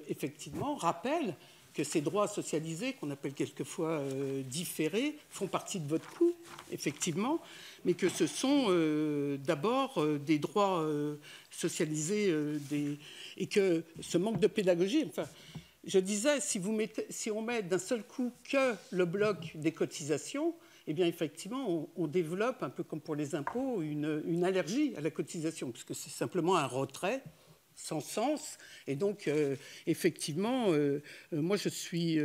effectivement, rappelle que ces droits socialisés, qu'on appelle quelquefois différés, font partie de votre coût, effectivement, mais que ce sont d'abord des droits socialisés et que ce manque de pédagogie... Enfin, je disais, si on met d'un seul coup que le bloc des cotisations, eh bien, effectivement, on développe, un peu comme pour les impôts, une allergie à la cotisation, puisque c'est simplement un retrait sans sens. Et donc, effectivement, moi, je suis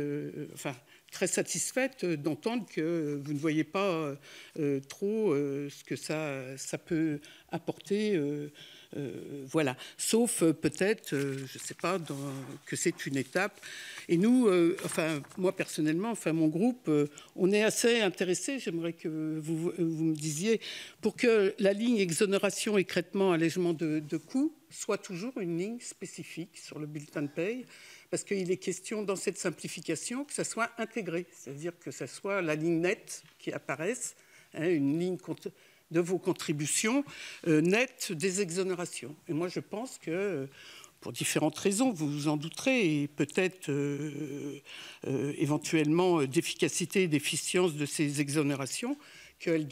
très satisfaite d'entendre que vous ne voyez pas trop ce que ça peut apporter. Voilà. Sauf peut-être, je ne sais pas, que c'est une étape. Et nous, moi personnellement, mon groupe, on est assez intéressés, j'aimerais que vous me disiez, pour que la ligne exonération, écrêtement, allègement de coûts soit toujours une ligne spécifique sur le bulletin de paye, parce qu'il est question dans cette simplification que ça soit intégré, c'est-à-dire que ça soit la ligne nette qui apparaisse, une ligne de vos contributions nettes des exonérations. Et moi, je pense que, pour différentes raisons, vous vous en douterez, et peut-être éventuellement d'efficacité et d'efficience de ces exonérations, qu'elles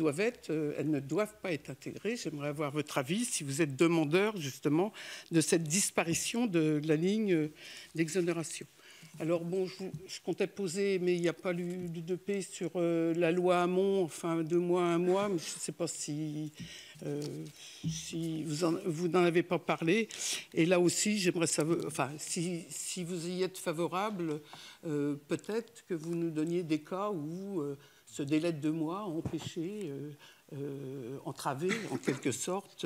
elles ne doivent pas être intégrées. J'aimerais avoir votre avis si vous êtes demandeur justement de cette disparition de la ligne d'exonération. Alors bon, je comptais poser, mais il n'y a pas eu de paix sur la loi Hamon, enfin 2 mois, 1 mois, mais je ne sais pas si vous n'en avez pas parlé. Et là aussi, j'aimerais savoir, enfin, si vous y êtes favorable, peut-être que vous nous donniez des cas où ce délai de 2 mois a empêché, entravé en quelque sorte,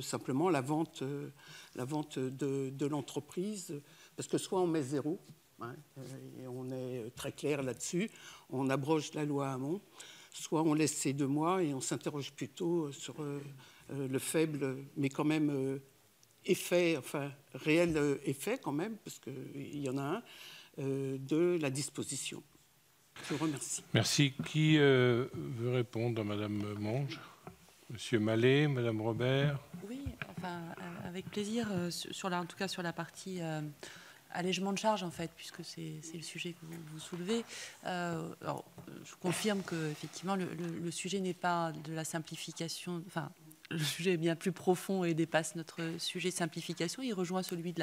simplement la vente de l'entreprise, parce que soit on met 0, hein, et on est très clair là-dessus, on abroge la loi Hamon, soit on laisse ces 2 mois et on s'interroge plutôt sur le faible, mais quand même effet, enfin réel effet quand même, parce qu'il y en a un, de la disposition. Je vous remercie. Merci. Qui veut répondre à Madame Monge? Monsieur Mallet, Madame Robert? Oui, enfin, avec plaisir, en tout cas sur la partie allègement de charges, en fait, puisque c'est le sujet que vous soulevez. Alors, je confirme que effectivement le sujet n'est pas de la simplification, enfin, le sujet est bien plus profond et dépasse notre sujet simplification. Il rejoint celui de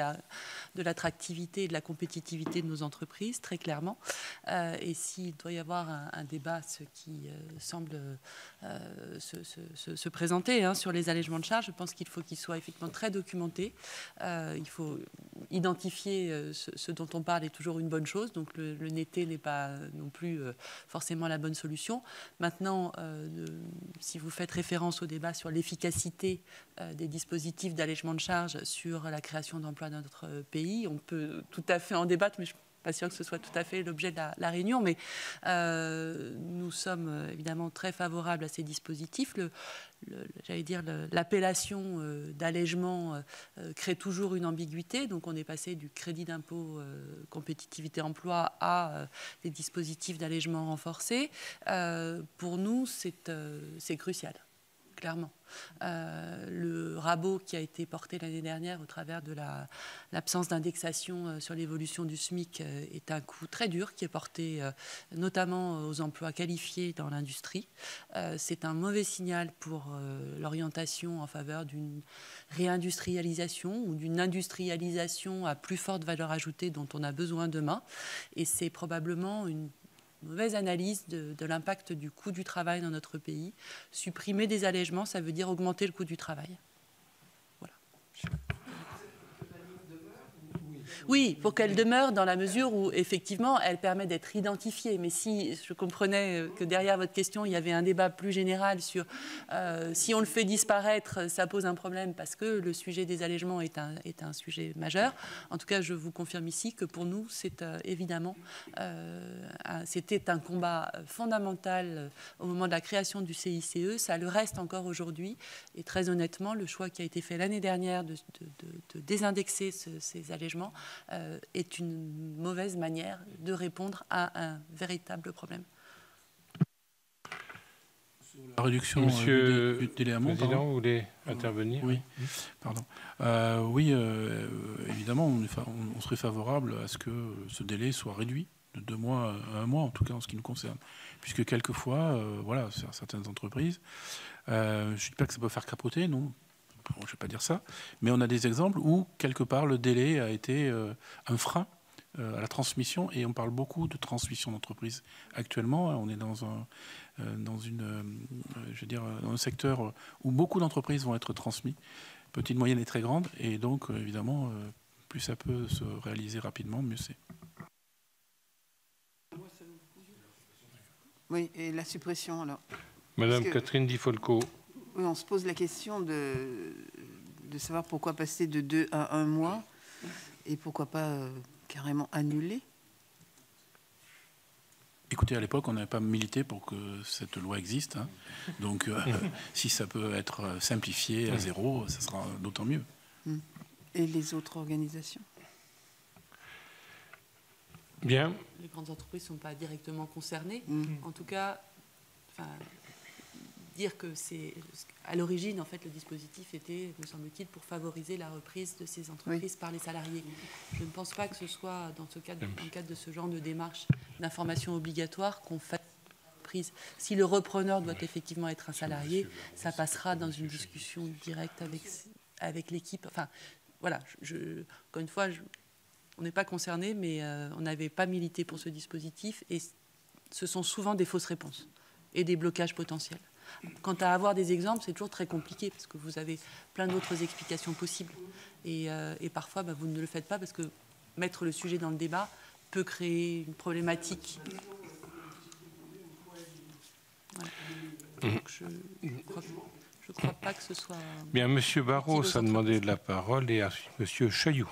l'attractivité et de la compétitivité de nos entreprises, très clairement. Et s'il doit y avoir un débat, ce qui semble se présenter sur les allègements de charges, je pense qu'il faut qu'il soit effectivement très documenté. Il faut identifier ce dont on parle est toujours une bonne chose. Donc le netter n'est pas non plus forcément la bonne solution. Maintenant, si vous faites référence au débat sur l'efficacité des dispositifs d'allègement de charges sur la création d'emplois dans notre pays, on peut tout à fait en débattre, mais je ne suis pas sûre que ce soit tout à fait l'objet de la réunion. Mais nous sommes évidemment très favorables à ces dispositifs. J'allais dire l'appellation d'allègement crée toujours une ambiguïté. Donc on est passé du crédit d'impôt compétitivité emploi à des dispositifs d'allègement renforcés. Pour nous, c'est crucial. Clairement. Le rabot qui a été porté l'année dernière au travers de l'absence d'indexation sur l'évolution du SMIC est un coup très dur qui est porté notamment aux emplois qualifiés dans l'industrie. C'est un mauvais signal pour l'orientation en faveur d'une réindustrialisation ou d'une industrialisation à plus forte valeur ajoutée dont on a besoin demain. Et c'est probablement une mauvaise analyse de l'impact du coût du travail dans notre pays. Supprimer des allègements, ça veut dire augmenter le coût du travail. Voilà. Oui, pour qu'elle demeure dans la mesure où, effectivement, elle permet d'être identifiée. Mais si je comprenais que derrière votre question, il y avait un débat plus général sur si on le fait disparaître, ça pose un problème parce que le sujet des allègements est un sujet majeur. En tout cas, je vous confirme ici que pour nous, c'est évidemment, c'était un combat fondamental au moment de la création du CICE. Ça le reste encore aujourd'hui. Et très honnêtement, le choix qui a été fait l'année dernière de désindexer ces allègements est une mauvaise manière de répondre à un véritable problème. Sur la réduction du délai Hamon, le Président, vous voulez intervenir? Oui, pardon. Oui, évidemment, on serait favorable à ce que ce délai soit réduit de 2 mois à 1 mois, en tout cas en ce qui nous concerne. Puisque quelquefois, voilà, certaines entreprises, je ne dis pas que ça peut faire capoter, non. Je ne vais pas dire ça, mais on a des exemples où, quelque part, le délai a été un frein à la transmission, et on parle beaucoup de transmission d'entreprise. Actuellement, on est dans un secteur où beaucoup d'entreprises vont être transmises, petites, moyennes et très grandes, et donc, évidemment, plus ça peut se réaliser rapidement, mieux c'est. Oui, et la suppression, alors. Madame Catherine Di Folco. Oui, on se pose la question de savoir pourquoi passer de 2 à 1 mois et pourquoi pas carrément annuler. Écoutez, à l'époque, on n'avait pas milité pour que cette loi existe. Hein. Donc, si ça peut être simplifié à 0, ça sera d'autant mieux. Et les autres organisations? Bien. Les grandes entreprises ne sont pas directement concernées. En tout cas, dire que c'est à l'origine, en fait, le dispositif était, me semble-t-il, pour favoriser la reprise de ces entreprises par les salariés. Je ne pense pas que ce soit dans le cadre de ce genre de démarche d'information obligatoire qu'on fasse prise. Si le repreneur doit effectivement être un salarié, ça passera dans une discussion directe avec l'équipe. Enfin, voilà. Encore une fois, on n'est pas concerné, mais on n'avait pas milité pour ce dispositif, et ce sont souvent des fausses réponses et des blocages potentiels. Quant à avoir des exemples, c'est toujours très compliqué parce que vous avez plein d'autres explications possibles. Et parfois, vous ne le faites pas parce que mettre le sujet dans le débat peut créer une problématique. Voilà. Donc je ne crois pas que ce soit... Bien, Monsieur Barros a demandé de la parole et Monsieur Chailloux.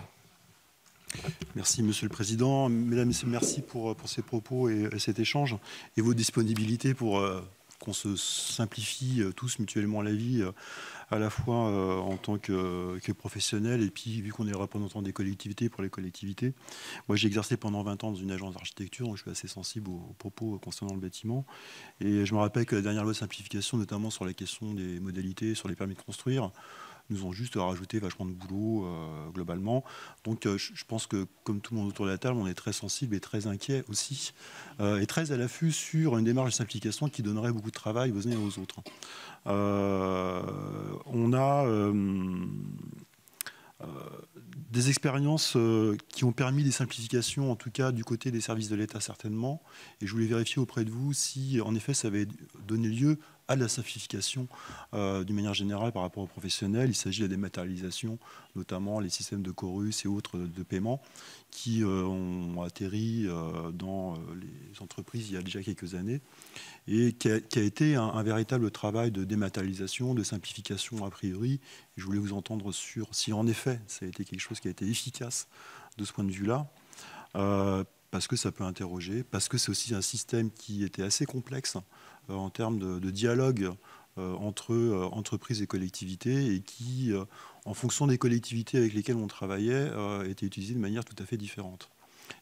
Merci, Monsieur le Président. Mesdames et Messieurs, merci pour ces propos et cet échange et vos disponibilités pour qu'on se simplifie tous mutuellement la vie, à la fois en tant que professionnel et puis vu qu'on est représentant des collectivités pour les collectivités. Moi, j'ai exercé pendant 20 ans dans une agence d'architecture, donc je suis assez sensible aux propos concernant le bâtiment. Et je me rappelle que la dernière loi de simplification, notamment sur la question des modalités, sur les permis de construire, nous ont juste rajouté vachement de boulot globalement. Donc je pense que, comme tout le monde autour de la table, on est très sensible et très inquiet aussi, et très à l'affût sur une démarche de simplification qui donnerait beaucoup de travail aux uns et aux autres. On a des expériences qui ont permis des simplifications, en tout cas du côté des services de l'État certainement, et je voulais vérifier auprès de vous si en effet ça avait donné lieu à de la simplification d'une manière générale par rapport aux professionnels. Il s'agit de la dématérialisation, notamment les systèmes de Chorus et autres de paiement qui ont atterri dans les entreprises il y a déjà quelques années et qui a été un véritable travail de dématérialisation, de simplification a priori. Et je voulais vous entendre sur si en effet ça a été quelque chose qui a été efficace de ce point de vue-là. Parce que ça peut interroger, parce que c'est aussi un système qui était assez complexe en termes de dialogue entre entreprises et collectivités et qui, en fonction des collectivités avec lesquelles on travaillait, était utilisé de manière tout à fait différente.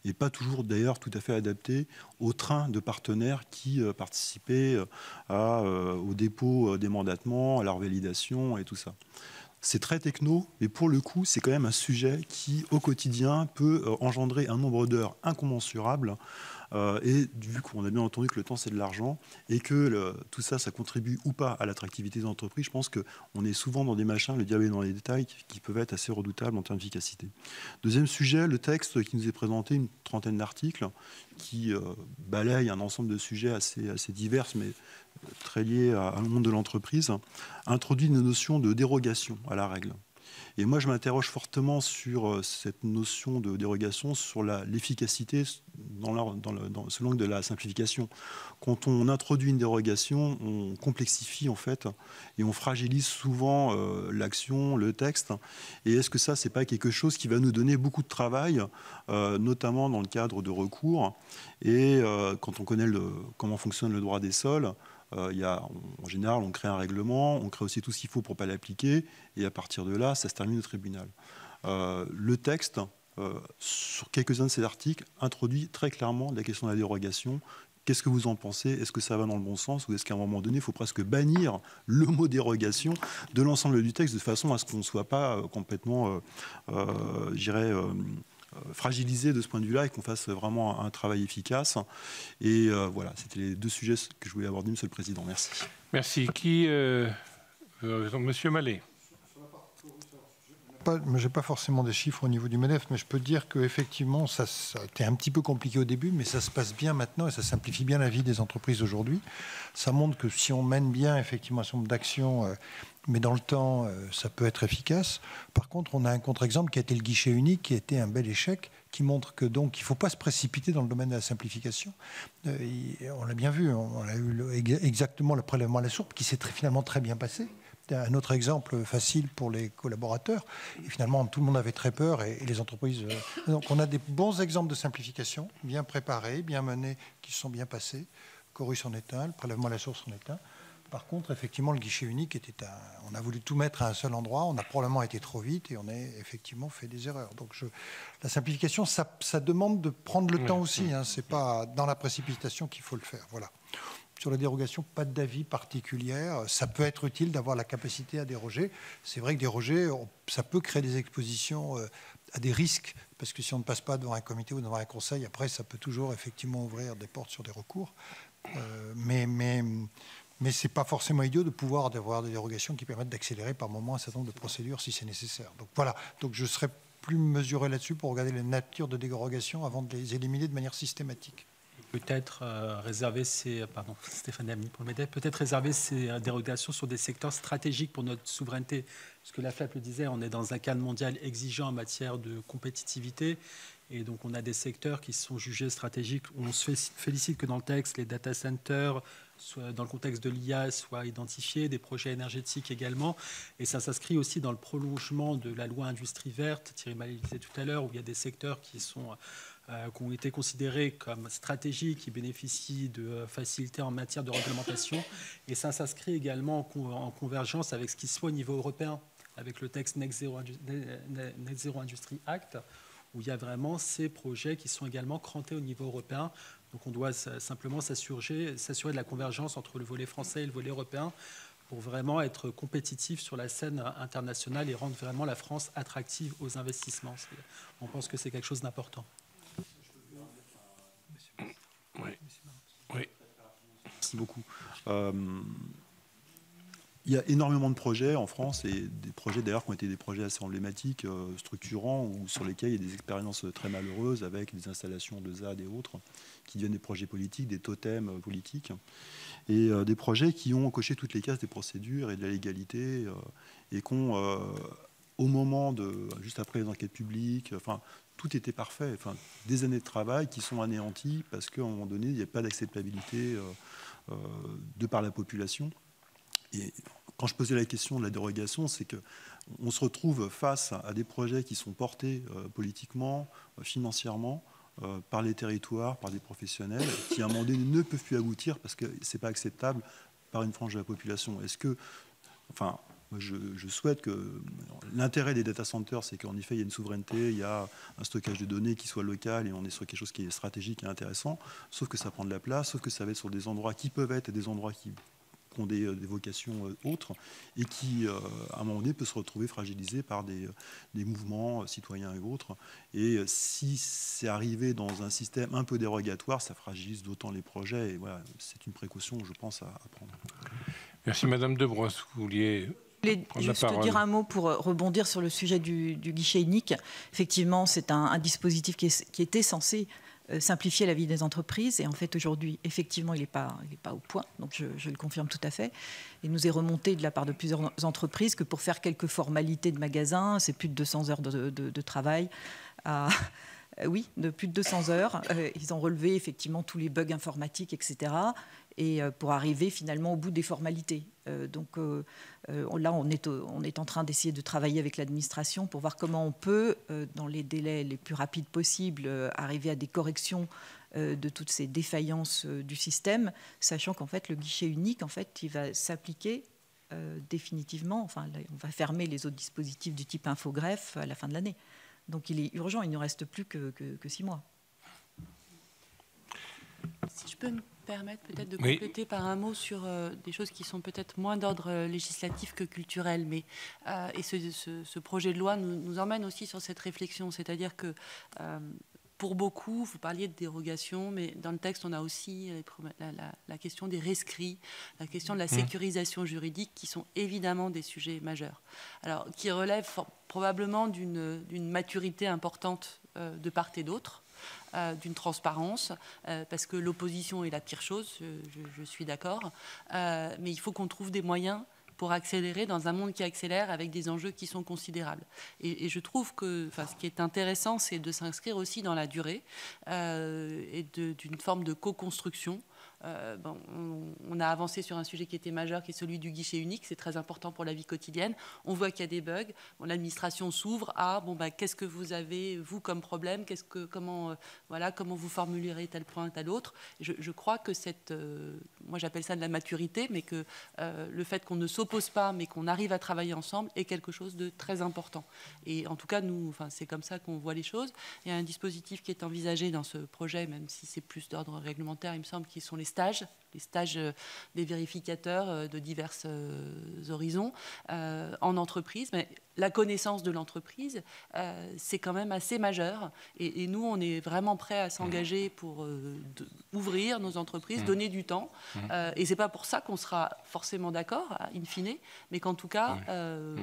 Et pas toujours d'ailleurs tout à fait adapté au train de partenaires qui participaient au dépôt des mandatements, à leur validation et tout ça. C'est très techno, mais pour le coup, c'est quand même un sujet qui, au quotidien, peut engendrer un nombre d'heures incommensurable. Et vu qu'on a bien entendu que le temps, c'est de l'argent, et que tout ça, ça contribue ou pas à l'attractivité des entreprises, je pense qu'on est souvent dans des machins, le diable est dans les détails, qui peuvent être assez redoutables en termes d'efficacité. Deuxième sujet, le texte qui nous est présenté, une trentaine d'articles, qui balaye un ensemble de sujets assez divers, mais très liés au monde de l'entreprise, introduit une notion de dérogation à la règle. Et moi, je m'interroge fortement sur cette notion de dérogation, sur l'efficacité selon l'angle de la simplification. Quand on introduit une dérogation, on complexifie en fait et on fragilise souvent l'action, le texte. Et est-ce que ça, c'est pas quelque chose qui va nous donner beaucoup de travail, notamment dans le cadre de recours? Et quand on connaît comment fonctionne le droit des sols, en général, on crée un règlement, on crée aussi tout ce qu'il faut pour ne pas l'appliquer, et à partir de là, ça se termine au tribunal. Le texte, sur quelques-uns de ces articles, introduit très clairement la question de la dérogation. Qu'est-ce que vous en pensez? Est-ce que ça va dans le bon sens? Ou est-ce qu'à un moment donné, il faut presque bannir le mot dérogation de l'ensemble du texte, de façon à ce qu'on ne soit pas complètement, fragilisé de ce point de vue-là et qu'on fasse vraiment un travail efficace. Et voilà, c'était les deux sujets que je voulais aborder, Monsieur le Président. Merci. Merci. Monsieur Mallet. Je n'ai pas forcément des chiffres au niveau du MEDEF, mais je peux dire qu'effectivement, ça a été un petit peu compliqué au début, mais ça se passe bien maintenant et ça simplifie bien la vie des entreprises aujourd'hui. Ça montre que si on mène bien effectivement un certain nombre d'actions, mais dans le temps, ça peut être efficace. Par contre, on a un contre-exemple qui a été le guichet unique, qui a été un bel échec, qui montre que donc il ne faut pas se précipiter dans le domaine de la simplification. On l'a bien vu, on a eu exactement le prélèvement à la source qui s'est finalement très bien passé. Un autre exemple facile pour les collaborateurs. Et finalement, tout le monde avait très peur et les entreprises... Donc, on a des bons exemples de simplification, bien préparés, bien menés, qui se sont bien passés. Chorus en est un, le prélèvement à la source en est un. Par contre, effectivement, le guichet unique était on a voulu tout mettre à un seul endroit, on a probablement été trop vite et on a effectivement fait des erreurs. Donc, la simplification, ça demande de prendre le temps aussi. Hein, c'est pas dans la précipitation qu'il faut le faire. Voilà. sur la dérogation, pas d'avis particulière. Ça peut être utile d'avoir la capacité à déroger. C'est vrai que déroger, ça peut créer des expositions à des risques, parce que si on ne passe pas devant un comité ou devant un conseil, après, ça peut toujours effectivement ouvrir des portes sur des recours. Mais ce n'est pas forcément idiot de pouvoir avoir des dérogations qui permettent d'accélérer par moment un certain nombre de procédures si c'est nécessaire. Donc voilà, donc je serai plus mesuré là-dessus pour regarder la nature de dérogation avant de les éliminer de manière systématique. Peut-être réserver Stéphane Damny pour le MEDEF, peut-être réserver ces dérogations sur des secteurs stratégiques pour notre souveraineté. Parce que la FLAP le disait, on est dans un cadre mondial exigeant en matière de compétitivité. Et donc, on a des secteurs qui sont jugés stratégiques. On se félicite que dans le texte, les data centers, soit dans le contexte de l'IA, soient identifiés, des projets énergétiques également. Et ça s'inscrit aussi dans le prolongement de la loi industrie verte, Thierry Mallet le disait tout à l'heure, où il y a des secteurs qui ont été considérés comme stratégiques, qui bénéficient de facilités en matière de réglementation. Et ça s'inscrit également en convergence avec ce qui se fait au niveau européen, avec le texte Net Zero Industry Act, où il y a vraiment ces projets qui sont également crantés au niveau européen. Donc on doit simplement s'assurer de la convergence entre le volet français et le volet européen pour vraiment être compétitif sur la scène internationale et rendre vraiment la France attractive aux investissements. On pense que c'est quelque chose d'important. Oui. Merci beaucoup. Il y a énormément de projets en France, et des projets d'ailleurs qui ont été des projets assez emblématiques, structurants, ou sur lesquels il y a des expériences très malheureuses avec des installations de ZAD et autres, qui deviennent des projets politiques, des totems politiques, et des projets qui ont coché toutes les cases des procédures et de la légalité, et qui ont, au moment juste après les enquêtes publiques, tout était parfait, des années de travail qui sont anéanties parce qu'à un moment donné, il n'y a pas d'acceptabilité de par la population. Et quand je posais la question de la dérogation, c'est qu'on se retrouve face à des projets qui sont portés politiquement, financièrement, par les territoires, par des professionnels, qui à un moment donné ne peuvent plus aboutir parce que ce n'est pas acceptable par une frange de la population. Est-ce que, je souhaite que l'intérêt des data centers, c'est qu'en effet, il y a une souveraineté, il y a un stockage de données qui soit local et on est sur quelque chose qui est stratégique et intéressant, sauf que ça prend de la place, sauf que ça va être sur des endroits qui peuvent être des endroits qui ont des vocations autres et qui, à un moment donné, peut se retrouver fragilisé par des mouvements citoyens et autres. Et si c'est arrivé dans un système un peu dérogatoire, ça fragilise d'autant les projets. Et voilà, c'est une précaution, je pense, à prendre. Merci. Madame Debrosse, vous vouliez prendre la parole. Juste dire un mot pour rebondir sur le sujet du guichet unique. Effectivement, c'est un dispositif qui était censé simplifier la vie des entreprises. Et en fait, aujourd'hui, effectivement, il n'est pas au point. Donc, je le confirme tout à fait. Il nous est remonté de la part de plusieurs entreprises que pour faire quelques formalités de magasin, c'est plus de 200 heures de travail. Oui, de plus de 200 heures. Ils ont relevé effectivement tous les bugs informatiques, etc. Et pour arriver finalement au bout des formalités. Donc là, on est en train d'essayer de travailler avec l'administration pour voir comment on peut, dans les délais les plus rapides possibles, arriver à des corrections de toutes ces défaillances du système, sachant qu'en fait, le guichet unique, en fait, il va s'appliquer définitivement. Enfin, là, on va fermer les autres dispositifs du type infogreffe à la fin de l'année. Donc il est urgent, il ne nous reste plus que 6 mois. Si je peux me permettre peut-être de compléter par un mot sur des choses qui sont peut-être moins d'ordre législatif que culturel, mais et ce projet de loi nous emmène aussi sur cette réflexion, c'est-à-dire que pour beaucoup, vous parliez de dérogation, mais dans le texte, on a aussi la question des rescrits, la question de la sécurisation juridique, qui sont évidemment des sujets majeurs. Alors, qui relèvent probablement d'une maturité importante de part et d'autre, d'une transparence, parce que l'opposition est la pire chose, je suis d'accord, mais il faut qu'on trouve des moyens pour accélérer dans un monde qui accélère avec des enjeux qui sont considérables. Et je trouve que ce qui est intéressant, c'est de s'inscrire aussi dans la durée et d'une forme de co-construction. On a avancé sur un sujet qui était majeur, qui est celui du guichet unique. C'est très important pour la vie quotidienne. On voit qu'il y a des bugs. L'administration s'ouvre à qu'est-ce que vous avez, vous, comme problème, comment vous formulerez tel point, tel autre. Je crois que moi j'appelle ça de la maturité, mais que le fait qu'on ne s'oppose pas, mais qu'on arrive à travailler ensemble est quelque chose de très important. Et en tout cas, c'est comme ça qu'on voit les choses. Il y a un dispositif qui est envisagé dans ce projet, même si c'est plus d'ordre réglementaire, il me semble, qui sont les stages les stages des vérificateurs de divers horizons en entreprise. Mais la connaissance de l'entreprise, c'est quand même assez majeur. Et nous, on est vraiment prêts à s'engager pour ouvrir nos entreprises, donner du temps. Et ce n'est pas pour ça qu'on sera forcément d'accord, in fine, mais qu'en tout cas,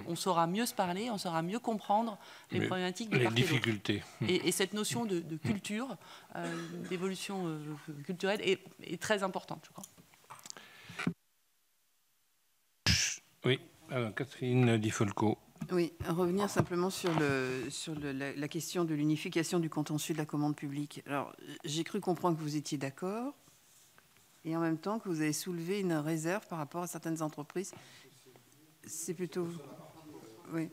on saura mieux se parler, on saura mieux comprendre les problématiques de les part et d'autre. difficultés. Et cette notion de culture, d'évolution culturelle est très importante, je crois. Oui, alors Catherine Di Folco. Oui, revenir simplement sur la question de l'unification du contentieux de la commande publique. Alors, j'ai cru comprendre que vous étiez d'accord, et en même temps que vous avez soulevé une réserve par rapport à certaines entreprises. C'est plutôt... Oui.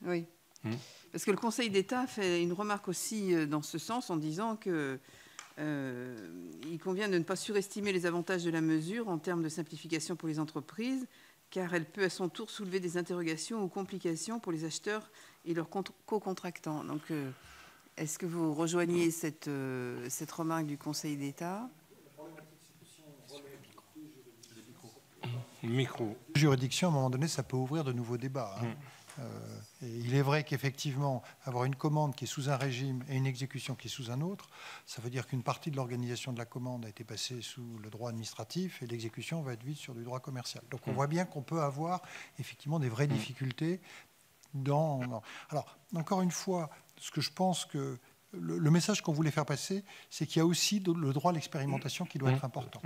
Oui. Parce que le Conseil d'État fait une remarque aussi dans ce sens en disant que il convient de ne pas surestimer les avantages de la mesure en termes de simplification pour les entreprises, car elle peut à son tour soulever des interrogations ou complications pour les acheteurs et leurs co-contractants. Donc, est-ce que vous rejoignez cette remarque du Conseil d'État ? Micro. Juridiction, à un moment donné, ça peut ouvrir de nouveaux débats. Et il est vrai qu'effectivement, avoir une commande qui est sous un régime et une exécution qui est sous un autre, ça veut dire qu'une partie de l'organisation de la commande a été passée sous le droit administratif et l'exécution va être vite sur du droit commercial. Donc on voit bien qu'on peut avoir effectivement des vraies difficultés dans... Alors, encore une fois, ce que je pense que le message qu'on voulait faire passer, c'est qu'il y a aussi le droit à l'expérimentation qui doit être important.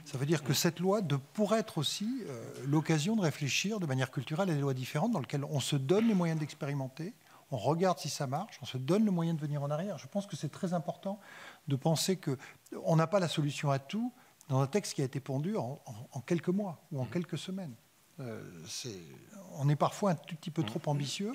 Ça veut dire que cette loi pourrait être aussi l'occasion de réfléchir de manière culturelle à des lois différentes dans lesquelles on se donne les moyens d'expérimenter, on regarde si ça marche, on se donne le moyen de venir en arrière. Je pense que c'est très important de penser qu'on n'a pas la solution à tout dans un texte qui a été pondu en quelques mois ou en quelques semaines. On est parfois un tout petit peu trop ambitieux.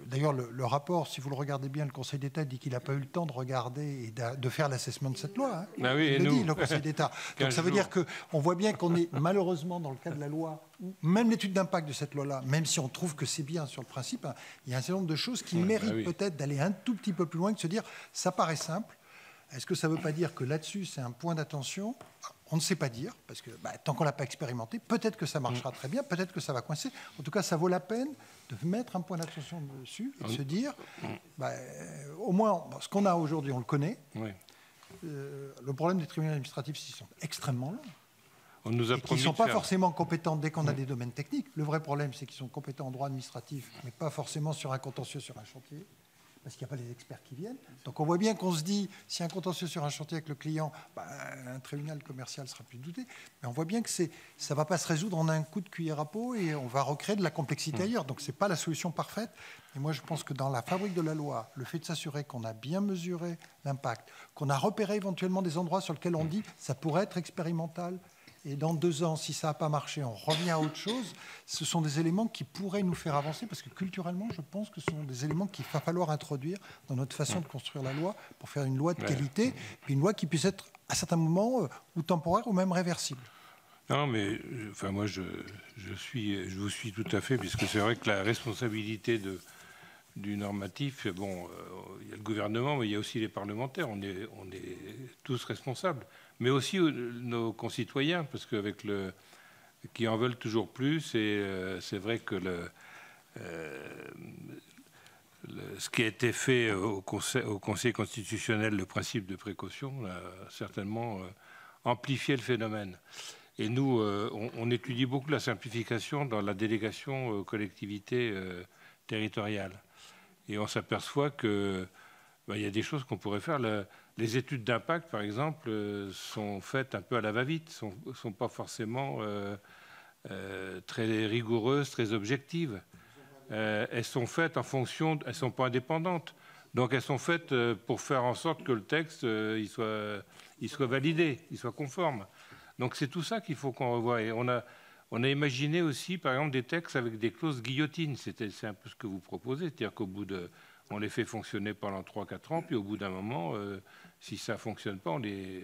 D'ailleurs, le rapport, si vous le regardez bien, le Conseil d'État dit qu'il n'a pas eu le temps de regarder et de faire l'assessment de cette loi. Ah oui, il le dit, le Conseil d'État. Donc ça veut dire qu'on voit bien qu'on est malheureusement dans le cas de la loi, même l'étude d'impact de cette loi-là, même si on trouve que c'est bien sur le principe, il y a un certain nombre de choses qui méritent peut-être d'aller un tout petit peu plus loin, de se dire, ça paraît simple. Est-ce que ça ne veut pas dire que là-dessus, c'est un point d'attention ? On ne sait pas dire, parce que tant qu'on ne l'a pas expérimenté, peut-être que ça marchera très bien, peut-être que ça va coincer. En tout cas, ça vaut la peine de mettre un point d'attention dessus et de se dire, au moins, ce qu'on a aujourd'hui, on le connaît. Le problème des tribunaux administratifs, c'est qu'ils sont extrêmement longs. On nous a promis qu'ils ne sont pas forcément compétents dès qu'on a des domaines techniques. Le vrai problème, c'est qu'ils sont compétents en droit administratif, mais pas forcément sur un contentieux sur un chantier, parce qu'il n'y a pas les experts qui viennent. Donc on voit bien qu'on se dit, si un contentieux sur un chantier avec le client, un tribunal commercial sera plus douté. Mais on voit bien que ça ne va pas se résoudre en un coup de cuillère à peau et on va recréer de la complexité ailleurs. Donc ce n'est pas la solution parfaite. Et moi je pense que dans la fabrique de la loi, le fait de s'assurer qu'on a bien mesuré l'impact, qu'on a repéré éventuellement des endroits sur lesquels on dit ça pourrait être expérimental, et dans 2 ans, si ça n'a pas marché, on revient à autre chose. Ce sont des éléments qui pourraient nous faire avancer, parce que culturellement, je pense que ce sont des éléments qu'il va falloir introduire dans notre façon de construire la loi pour faire une loi de qualité, puis une loi qui puisse être, à certains moments, ou temporaire ou même réversible. Non, mais moi, je vous suis tout à fait, puisque c'est vrai que la responsabilité du normatif, il y a le gouvernement, mais il y a aussi les parlementaires. On est tous responsables. Mais aussi nos concitoyens, parce qu'avec qui en veulent toujours plus, et c'est vrai que ce qui a été fait au Conseil constitutionnel, le principe de précaution, a certainement amplifié le phénomène. Et nous, on étudie beaucoup la simplification dans la délégation aux collectivités territoriales. Et on s'aperçoit que il y a des choses qu'on pourrait faire. Les études d'impact, par exemple, sont faites un peu à la va-vite, ne sont pas forcément très rigoureuses, très objectives. Elles sont faites en fonction, elles ne sont pas indépendantes. Donc elles sont faites pour faire en sorte que le texte il soit validé, il soit conforme. Donc c'est tout ça qu'il faut qu'on revoie. Et on a imaginé aussi, par exemple, des textes avec des clauses guillotines. C'est un peu ce que vous proposez, c'est-à-dire qu'au bout on les fait fonctionner pendant 3-4 ans, puis au bout d'un moment, si ça ne fonctionne pas, on les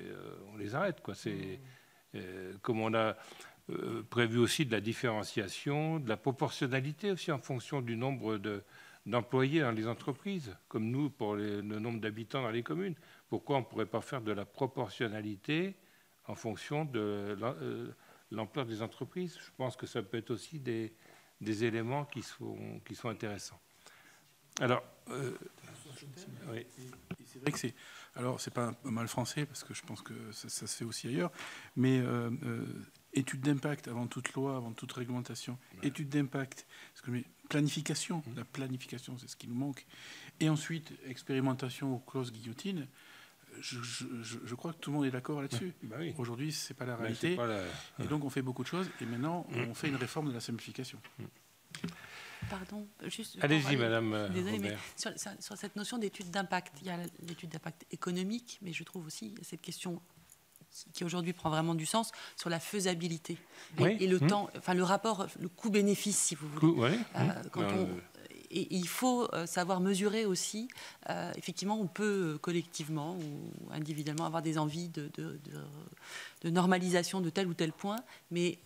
arrête, quoi. Comme on a prévu aussi de la différenciation, de la proportionnalité aussi en fonction du nombre d'employés dans les entreprises, comme nous pour le nombre d'habitants dans les communes. pourquoi on ne pourrait pas faire de la proportionnalité en fonction de l'ampleur des entreprises. Je pense que ça peut être aussi des éléments qui sont intéressants. Alors, oui. C'est vrai que c'est pas un mal français, parce que je pense que ça se fait aussi ailleurs, mais étude d'impact avant toute loi, avant toute réglementation, étude d'impact, planification, la planification, c'est ce qui nous manque, et ensuite expérimentation aux clauses guillotine. Je crois que tout le monde est d'accord là-dessus. Bah oui. Aujourd'hui, c'est pas la réalité, et donc on fait beaucoup de choses, et maintenant on fait une réforme de la simplification. Pardon, juste. Allez-y, madame. Désolée, mais sur cette notion d'étude d'impact, il y a l'étude d'impact économique, mais je trouve aussi cette question qui aujourd'hui prend vraiment du sens sur la faisabilité et le temps, enfin le rapport, le coût-bénéfice, si vous voulez. Et il faut savoir mesurer aussi. Effectivement, on peut collectivement ou individuellement avoir des envies de normalisation de tel ou tel point, mais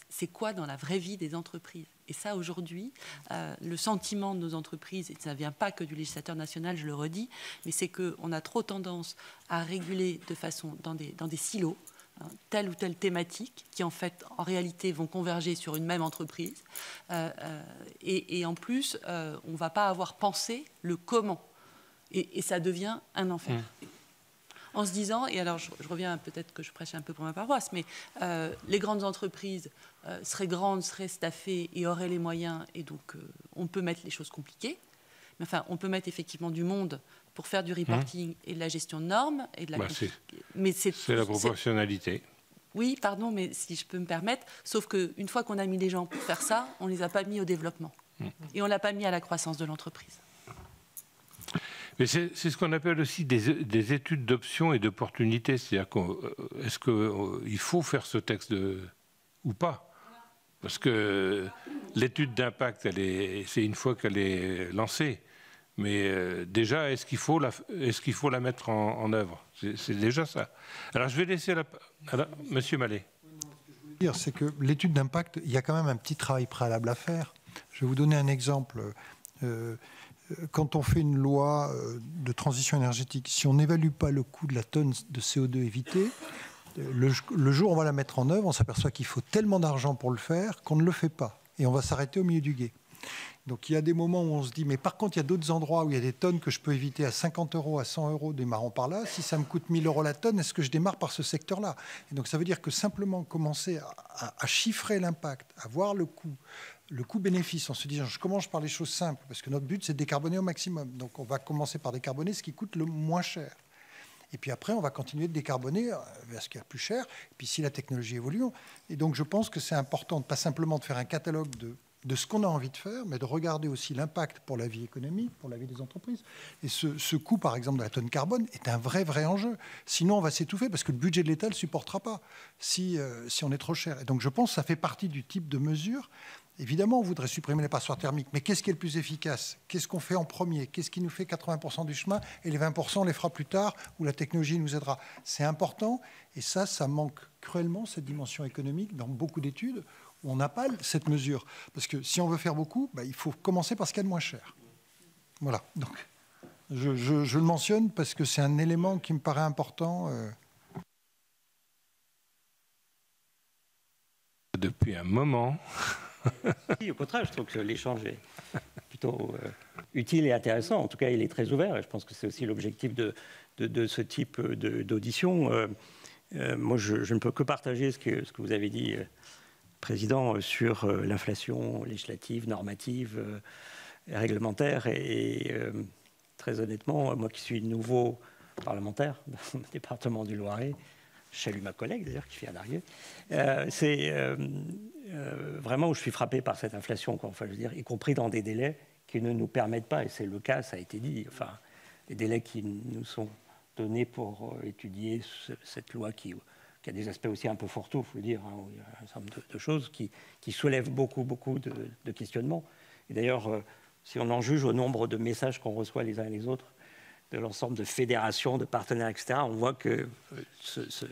c'est quoi dans la vraie vie des entreprises? Et ça, aujourd'hui, le sentiment de nos entreprises, et ça ne vient pas que du législateur national, je le redis, mais c'est qu'on a trop tendance à réguler de façon dans des silos, telle ou telle thématique, qui en fait, en réalité, vont converger sur une même entreprise. Et en plus, on ne va pas avoir pensé le comment. Et ça devient un enfer. En se disant, et alors je reviens, peut-être que je prêche un peu pour ma paroisse, mais les grandes entreprises seraient grandes, seraient staffées et auraient les moyens, et donc on peut mettre les choses compliquées. Mais enfin, on peut mettre effectivement du monde pour faire du reporting et de la gestion de normes. Et de la c'est la proportionnalité. Oui, pardon, mais si je peux me permettre, sauf qu'une fois qu'on a mis les gens pour faire ça, on ne les a pas mis au développement. Et on ne l'a pas mis à la croissance de l'entreprise. Mais c'est ce qu'on appelle aussi des études d'options et d'opportunités. C'est-à-dire est-ce qu'il faut faire ce texte ou pas? Parce que l'étude d'impact, c'est une fois qu'elle est lancée. Mais déjà, est-ce qu'il faut la mettre en œuvre? C'est déjà ça. Alors je vais laisser Monsieur Mallet. Ce que je voulais dire, c'est que l'étude d'impact, il y a quand même un petit travail préalable à faire. Je vais vous donner un exemple. Quand on fait une loi de transition énergétique, si on n'évalue pas le coût de la tonne de CO2 évitée, le jour où on va la mettre en œuvre, on s'aperçoit qu'il faut tellement d'argent pour le faire qu'on ne le fait pas. Et on va s'arrêter au milieu du gué. Donc il y a des moments où on se dit, mais par contre, il y a d'autres endroits où il y a des tonnes que je peux éviter à 50 €, à 100 €, démarrant par là. Si ça me coûte 1 000 € la tonne, est-ce que je démarre par ce secteur-là? Et donc ça veut dire que simplement commencer à chiffrer l'impact, à voir le coût-bénéfice, en se disant, je commence par les choses simples, parce que notre but, c'est de décarboner au maximum. Donc on va commencer par décarboner ce qui coûte le moins cher. Et puis après, on va continuer de décarboner vers ce qui est le plus cher. Et puis si la technologie évolue. Et donc je pense que c'est important, pas simplement de faire un catalogue de ce qu'on a envie de faire, mais de regarder aussi l'impact pour la vie économique, pour la vie des entreprises. Et ce coût, par exemple, de la tonne carbone est un vrai enjeu. Sinon, on va s'étouffer parce que le budget de l'État ne le supportera pas si on est trop cher. Et donc, je pense que ça fait partie du type de mesure. Évidemment, on voudrait supprimer les passoires thermiques, mais qu'est-ce qui est le plus efficace? Qu'est-ce qu'on fait en premier? Qu'est-ce qui nous fait 80% du chemin? Et les 20%, on les fera plus tard, où la technologie nous aidera. C'est important, et ça manque cruellement, cette dimension économique, dans beaucoup d'études, où on n'a pas cette mesure. Parce que si on veut faire beaucoup, il faut commencer par ce qu'il y a de moins cher. Voilà. Donc, je le mentionne parce que c'est un élément qui me paraît important. Depuis un moment. Si, au contraire, je trouve que l'échange est plutôt utile et intéressant. En tout cas, il est très ouvert. Et je pense que c'est aussi l'objectif de ce type d'audition. Moi, je ne peux que partager ce que vous avez dit, Président, sur l'inflation législative, normative, réglementaire. Et très honnêtement, moi qui suis nouveau parlementaire dans le département du Loiret, je salue ma collègue d'ailleurs qui vient d'arriver, c'est vraiment où je suis frappé par cette inflation, quoi. Enfin, je veux dire, y compris dans des délais qui ne nous permettent pas, et c'est le cas, ça a été dit, enfin, les délais qui nous sont donnés pour étudier cette loi qui a des aspects aussi un peu fourre-tout, il faut le dire, hein, où il y a un certain nombre de choses qui soulèvent beaucoup de questionnements. Et d'ailleurs, si on en juge au nombre de messages qu'on reçoit les uns et les autres, de l'ensemble de fédérations, de partenaires, etc., on voit que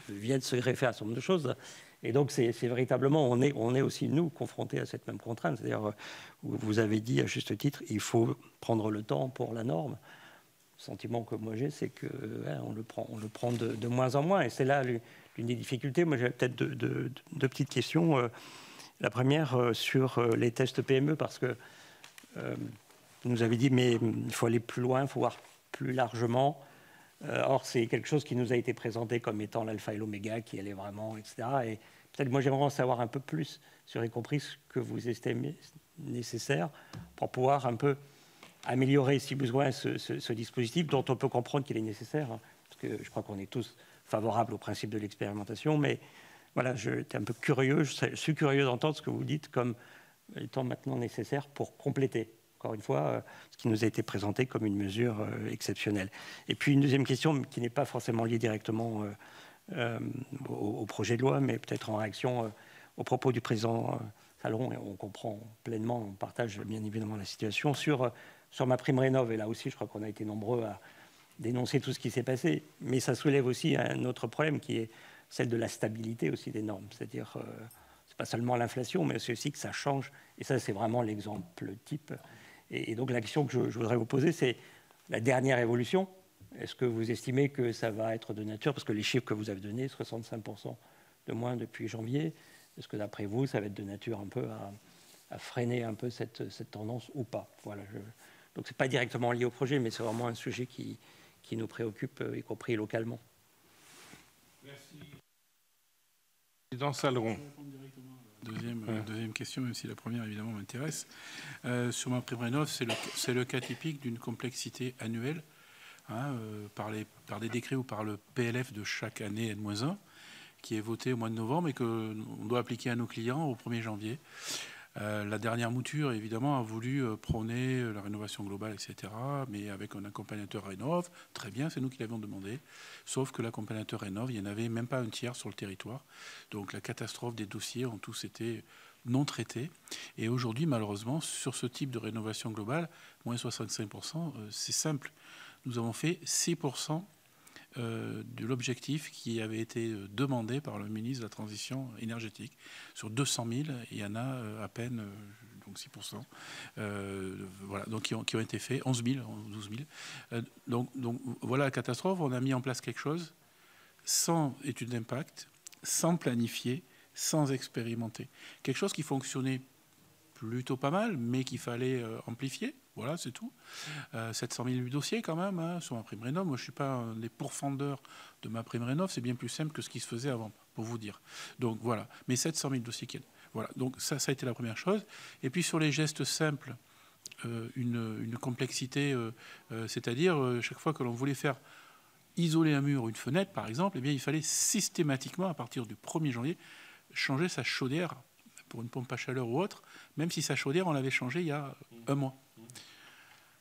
viennent se greffer un certain nombre de choses. Et donc, c'est véritablement, on est aussi, nous, confrontés à cette même contrainte. C'est-à-dire, vous avez dit, à juste titre, il faut prendre le temps pour la norme. sentiment que moi j'ai, c'est que on le prend de moins en moins. Et c'est là l'une des difficultés. Moi, j'avais peut-être deux petites questions. La première sur les tests PME, parce que vous nous avez dit, mais il faut aller plus loin, il faut voir plus largement. Or, c'est quelque chose qui nous a été présenté comme étant l'alpha et l'oméga, qui allait vraiment, etc. Et peut-être moi, j'aimerais en savoir un peu plus sur, y compris ce que vous estimez nécessaire pour pouvoir un peu améliorer, si besoin, ce dispositif dont on peut comprendre qu'il est nécessaire, hein, parce que je crois qu'on est tous favorables au principe de l'expérimentation, mais voilà, j'étais un peu curieux, je suis curieux d'entendre ce que vous dites comme étant maintenant nécessaire pour compléter, encore une fois, ce qui nous a été présenté comme une mesure exceptionnelle. Et puis une deuxième question qui n'est pas forcément liée directement au projet de loi, mais peut-être en réaction aux propos du président Salron, et on comprend pleinement, on partage bien évidemment la situation, sur MaPrimeRénov'. Et là aussi, je crois qu'on a été nombreux à dénoncer tout ce qui s'est passé. Mais ça soulève aussi un autre problème qui est celle de la stabilité aussi des normes. C'est-à-dire, c'est pas seulement l'inflation, mais c'est aussi que ça change. Et ça, c'est vraiment l'exemple type. Et donc, la question que je voudrais vous poser, c'est la dernière évolution. Est-ce que vous estimez que ça va être de nature, parce que les chiffres que vous avez donnés, 65% de moins depuis janvier, est-ce que d'après vous, ça va être de nature un peu à freiner un peu cette tendance ou pas? Voilà. Donc, ce n'est pas directement lié au projet, mais c'est vraiment un sujet qui nous préoccupe, y compris localement. Merci. Président Salron. Deuxième question, même si la première évidemment m'intéresse. Sur MaPrimeRénov', c'est le cas typique d'une complexité annuelle, hein, par des décrets ou par le PLF de chaque année N-1, qui est voté au mois de novembre et qu'on doit appliquer à nos clients au 1er janvier. La dernière mouture, évidemment, a voulu prôner la rénovation globale, etc., mais avec un accompagnateur Rénov', très bien, c'est nous qui l'avions demandé, sauf que l'accompagnateur Rénov', il n'y en avait même pas un tiers sur le territoire. Donc la catastrophe des dossiers ont tous été non traités. Et aujourd'hui, malheureusement, sur ce type de rénovation globale, moins 65%, c'est simple. Nous avons fait 6% de l'objectif qui avait été demandé par le ministre de la Transition énergétique. Sur 200 000, il y en a à peine, donc 6%, voilà, donc qui ont été faits, 11 000, 12 000. Donc voilà la catastrophe. On a mis en place quelque chose sans étude d'impact, sans planifier, sans expérimenter. Quelque chose qui fonctionnait plutôt pas mal, mais qu'il fallait amplifier. Voilà, c'est tout. 700 000 dossiers quand même, hein, sur MaPrimeRénov'. Moi, je ne suis pas un des pourfendeurs de MaPrimeRénov'. C'est bien plus simple que ce qui se faisait avant, pour vous dire. Donc voilà. Mais 700 000 dossiers. Voilà. Donc ça a été la première chose. Et puis sur les gestes simples, une complexité, c'est-à-dire chaque fois que l'on voulait faire isoler un mur ou une fenêtre, par exemple, eh bien, il fallait systématiquement, à partir du 1er janvier, changer sa chaudière pour une pompe à chaleur ou autre, même si sa chaudière, on l'avait changée il y a un mois.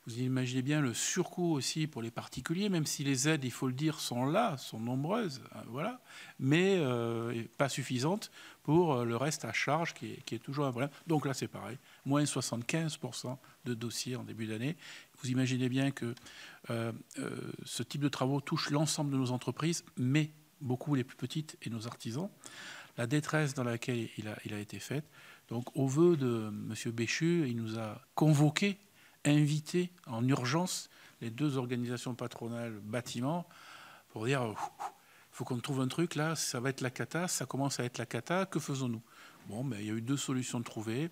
Vous imaginez bien le surcoût aussi pour les particuliers, même si les aides, il faut le dire, sont là, sont nombreuses, voilà, mais pas suffisantes pour le reste à charge qui est toujours un problème. Donc là, c'est pareil, moins 75% de dossiers en début d'année. Vous imaginez bien que ce type de travaux touche l'ensemble de nos entreprises, mais beaucoup les plus petites et nos artisans. La détresse dans laquelle il a été fait. Donc, au vœu de M. Béchu, il nous a convoqués, invités en urgence les deux organisations patronales bâtiments pour dire il faut qu'on trouve un truc là, ça va être la cata, ça commence à être la cata, que faisons-nous? Bon, ben, il y a eu deux solutions trouvées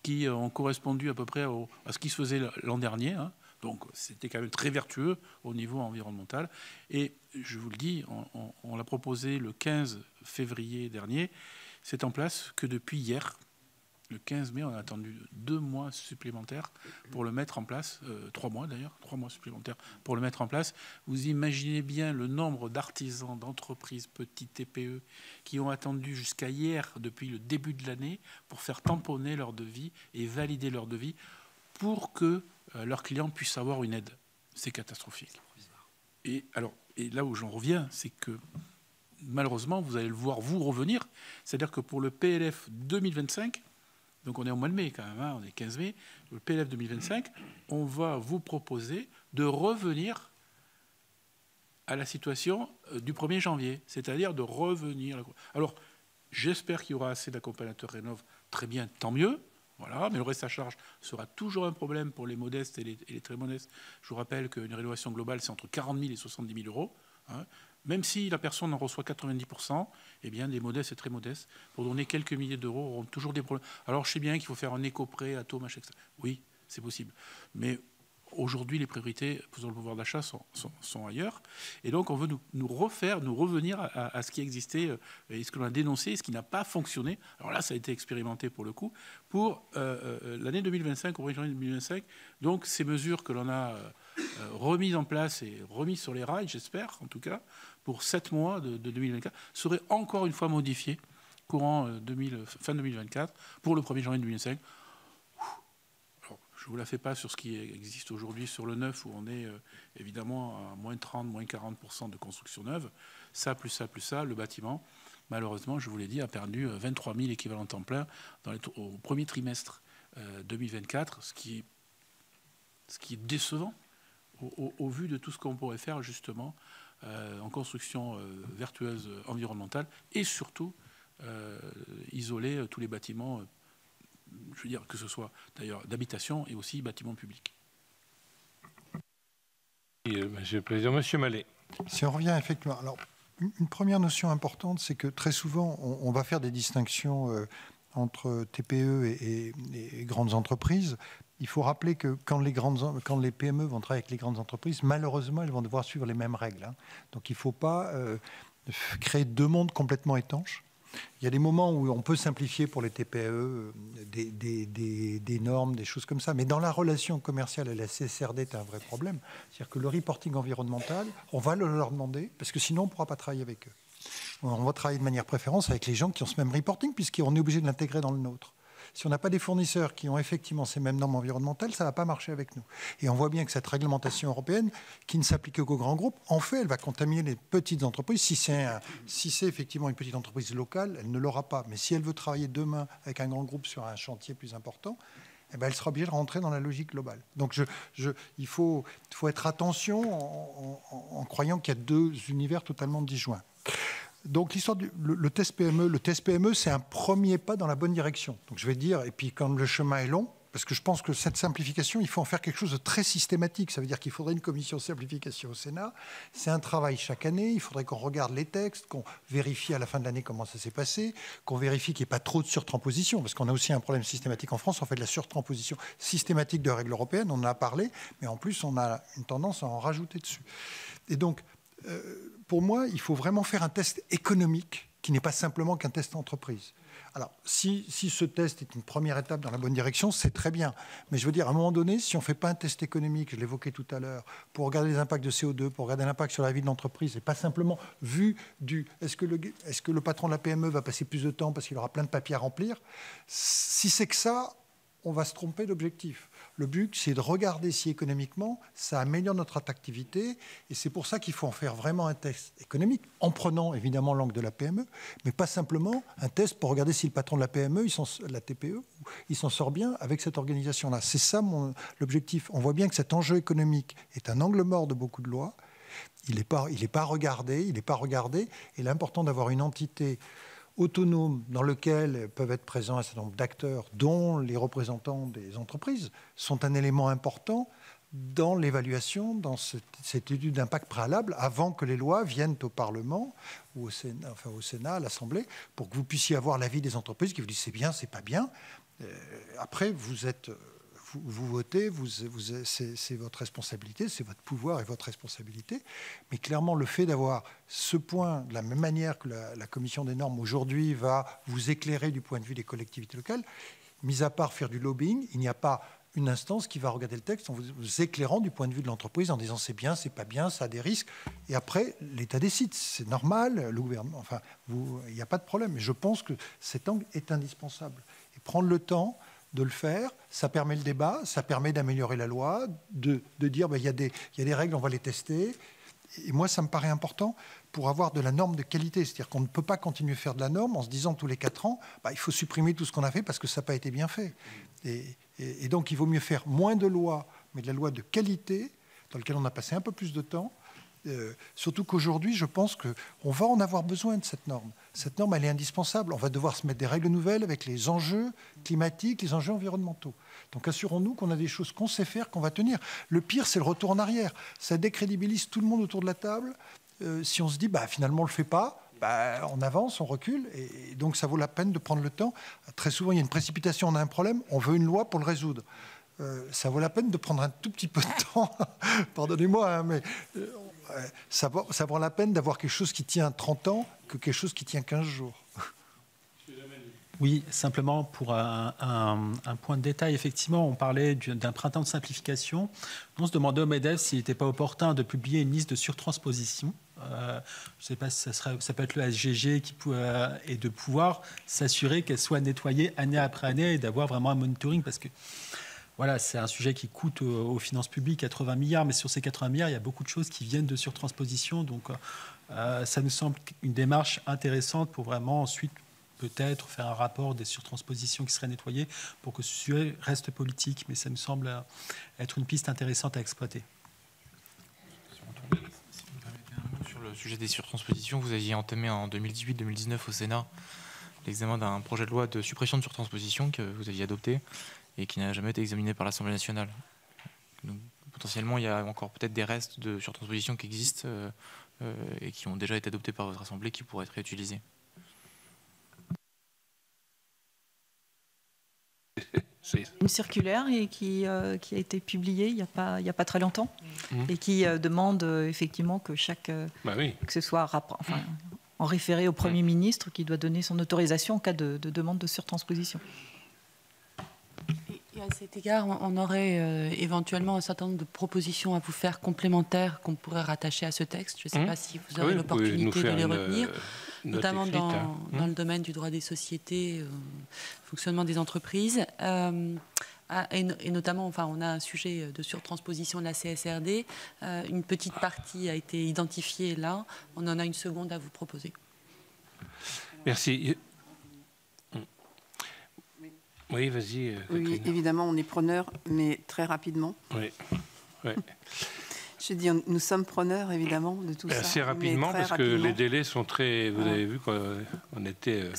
qui ont correspondu à peu près à ce qui se faisait l'an dernier. Hein. Donc, c'était quand même très vertueux au niveau environnemental. Et je vous le dis, on l'a proposé le 15 février dernier. C'est en place que depuis hier. Le 15 mai, on a attendu 2 mois supplémentaires pour le mettre en place, 3 mois d'ailleurs, 3 mois supplémentaires pour le mettre en place. Vous imaginez bien le nombre d'artisans, d'entreprises, petites TPE, qui ont attendu jusqu'à hier, depuis le début de l'année, pour faire tamponner leur devis et valider leur devis pour que leurs clients puissent avoir une aide. C'est catastrophique. Et là où j'en reviens, c'est que malheureusement, vous allez le voir vous revenir. C'est-à-dire que pour le PLF 2025, donc on est au mois de mai quand même, hein, on est 15 mai, le PLF 2025, on va vous proposer de revenir à la situation du 1er janvier, c'est-à-dire de revenir. Alors, j'espère qu'il y aura assez d'accompagnateurs Rénov', très bien, tant mieux. Voilà, mais le reste à charge sera toujours un problème pour les modestes et les très modestes. Je vous rappelle qu'une rénovation globale, c'est entre 40 000 et 70 000 euros. Hein. Même si la personne en reçoit 90%, eh bien, les modestes et très modestes, pour donner quelques milliers d'euros, auront toujours des problèmes. Alors, je sais bien qu'il faut faire un éco-prêt à taux, machin, etc. Oui, c'est possible. Mais aujourd'hui, les priorités pour le pouvoir d'achat sont ailleurs. Et donc, on veut nous revenir à ce qui existait, et ce que l'on a dénoncé, et ce qui n'a pas fonctionné. Alors là, ça a été expérimenté pour le coup, pour l'année 2025, au 1er janvier 2025. Donc, ces mesures que l'on a remises en place et remises sur les rails, j'espère, en tout cas, pour 7 mois de 2024, seraient encore une fois modifiées courant fin 2024 pour le 1er janvier 2025. Je ne vous la fais pas sur ce qui existe aujourd'hui sur le neuf, où on est évidemment à moins 30, moins 40% de construction neuve. Ça, plus ça, plus ça, le bâtiment, malheureusement, je vous l'ai dit, a perdu 23 000 équivalents temps plein au premier trimestre 2024, ce qui est décevant au vu de tout ce qu'on pourrait faire justement en construction vertueuse environnementale et surtout isoler tous les bâtiments, je veux dire que ce soit d'ailleurs d'habitation et aussi bâtiments publics. Monsieur le Président, Monsieur Mallet. Si on revient effectivement, alors une première notion importante, c'est que très souvent on va faire des distinctions entre TPE et grandes entreprises. Il faut rappeler que quand les PME vont travailler avec les grandes entreprises, malheureusement, elles vont devoir suivre les mêmes règles. Hein. Donc il ne faut pas créer deux mondes complètement étanches. Il y a des moments où on peut simplifier pour les TPE des normes, des choses comme ça. Mais dans la relation commerciale et la CSRD, c'est un vrai problème. C'est-à-dire que le reporting environnemental, on va le leur demander, parce que sinon, on ne pourra pas travailler avec eux. On va travailler de manière préférence avec les gens qui ont ce même reporting, puisqu'on est obligé de l'intégrer dans le nôtre. Si on n'a pas des fournisseurs qui ont effectivement ces mêmes normes environnementales, ça ne va pas marcher avec nous. Et on voit bien que cette réglementation européenne, qui ne s'applique qu'aux grands groupes, en fait, elle va contaminer les petites entreprises. Si c'est effectivement une petite entreprise locale, elle ne l'aura pas. Mais si elle veut travailler demain avec un grand groupe sur un chantier plus important, eh ben, elle sera obligée de rentrer dans la logique globale. Donc il faut être attention en croyant qu'il y a deux univers totalement disjoints. Donc l'histoire le test PME, c'est un premier pas dans la bonne direction. Donc je vais dire, et puis quand le chemin est long, parce que je pense que cette simplification, il faut en faire quelque chose de très systématique. Ça veut dire qu'il faudrait une commission simplification au Sénat. C'est un travail chaque année. Il faudrait qu'on regarde les textes, qu'on vérifie à la fin de l'année comment ça s'est passé, qu'on vérifie qu'il n'y ait pas trop de surtransposition, parce qu'on a aussi un problème systématique en France. On fait de la surtransposition systématique de règles européennes, on en a parlé, mais en plus on a une tendance à en rajouter dessus. Et donc, pour moi, il faut vraiment faire un test économique qui n'est pas simplement qu'un test entreprise. Alors, si ce test est une première étape dans la bonne direction, c'est très bien. Mais je veux dire, à un moment donné, si on ne fait pas un test économique, je l'évoquais tout à l'heure, pour regarder les impacts de CO2, pour regarder l'impact sur la vie de l'entreprise, et pas simplement vu du est-ce que le patron de la PME va passer plus de temps parce qu'il aura plein de papiers à remplir, si c'est que ça, on va se tromper d'objectif. Le but, c'est de regarder si économiquement, ça améliore notre attractivité. Et c'est pour ça qu'il faut en faire vraiment un test économique, en prenant évidemment l'angle de la PME, mais pas simplement un test pour regarder si le patron de la PME, la TPE, il s'en sort bien avec cette organisation-là. C'est ça l'objectif. On voit bien que cet enjeu économique est un angle mort de beaucoup de lois. Il n'est pas regardé. Et il est important d'avoir une entité autonome dans lequel peuvent être présents un certain nombre d'acteurs, dont les représentants des entreprises, sont un élément important dans l'évaluation, dans cette étude d'impact préalable, avant que les lois viennent au Parlement, ou au Sénat, à l'Assemblée, pour que vous puissiez avoir l'avis des entreprises qui vous disent c'est bien, c'est pas bien. Après, vous votez, c'est votre responsabilité, c'est votre pouvoir et votre responsabilité. Mais clairement, le fait d'avoir ce point, de la même manière que la commission des normes aujourd'hui va vous éclairer du point de vue des collectivités locales, mis à part faire du lobbying, il n'y a pas une instance qui va regarder le texte en vous éclairant du point de vue de l'entreprise, en disant c'est bien, c'est pas bien, ça a des risques. Et après, l'État décide. C'est normal, le gouvernement, enfin, il n'y a pas de problème. Mais je pense que cet angle est indispensable. Et prendre le temps de le faire, ça permet le débat, ça permet d'améliorer la loi, de dire il y a des règles, on va les tester. Et moi, ça me paraît important pour avoir de la norme de qualité. C'est-à-dire qu'on ne peut pas continuer à faire de la norme en se disant tous les 4 ans, il faut supprimer tout ce qu'on a fait parce que ça n'a pas été bien fait. Et donc, il vaut mieux faire moins de lois, mais de la loi de qualité, dans laquelle on a passé un peu plus de temps, Surtout qu'aujourd'hui, je pense qu'on va en avoir besoin de cette norme. Cette norme, elle est indispensable. On va devoir se mettre des règles nouvelles avec les enjeux climatiques, les enjeux environnementaux. Donc assurons-nous qu'on a des choses qu'on sait faire, qu'on va tenir. Le pire, c'est le retour en arrière. Ça décrédibilise tout le monde autour de la table. Si on se dit, finalement, on ne le fait pas, on avance, on recule. Et donc, ça vaut la peine de prendre le temps. Très souvent, il y a une précipitation, on a un problème, on veut une loi pour le résoudre. Ça vaut la peine de prendre un tout petit peu de temps. Pardonnez-moi, hein, mais ça vaut la peine d'avoir quelque chose qui tient 30 ans que quelque chose qui tient 15 jours. Oui, simplement pour un point de détail, effectivement, on parlait d'un printemps de simplification. On se demandait au MEDEF s'il n'était pas opportun de publier une liste de surtransposition. Je ne sais pas si ça peut être le SGG et de pouvoir s'assurer qu'elle soit nettoyée année après année et d'avoir vraiment un monitoring, parce que voilà, c'est un sujet qui coûte aux finances publiques 80 milliards, mais sur ces 80 milliards, il y a beaucoup de choses qui viennent de surtransposition. Donc, ça nous semble une démarche intéressante pour vraiment ensuite peut-être faire un rapport des surtranspositions qui seraient nettoyées pour que ce sujet reste politique. Mais ça nous semble être une piste intéressante à exploiter. Sur le sujet des surtranspositions, vous aviez entamé en 2018-2019 au Sénat l'examen d'un projet de loi de suppression de surtransposition que vous aviez adopté et qui n'a jamais été examiné par l'Assemblée nationale. Donc, potentiellement, il y a encore peut-être des restes de surtransposition qui existent et qui ont déjà été adoptés par votre Assemblée qui pourraient être réutilisés. Une circulaire qui a été publiée il n'y a pas très longtemps et qui demande effectivement que que ce soit en référé au Premier ministre qui doit donner son autorisation en cas de demande de surtransposition. Et à cet égard, on aurait éventuellement un certain nombre de propositions à vous faire complémentaires qu'on pourrait rattacher à ce texte. Je ne sais pas si vous aurez l'opportunité de les retenir, notamment dans le domaine du droit des sociétés, fonctionnement des entreprises. Et notamment, on a un sujet de surtransposition de la CSRD. Une petite partie a été identifiée là. On en a une seconde à vous proposer. Merci. Oui, vas-y. Oui, évidemment, on est preneur, mais très rapidement. Oui. Je dis, nous sommes preneurs, évidemment, de tout ça. Assez rapidement, parce que les délais sont très... Vous avez vu qu'on était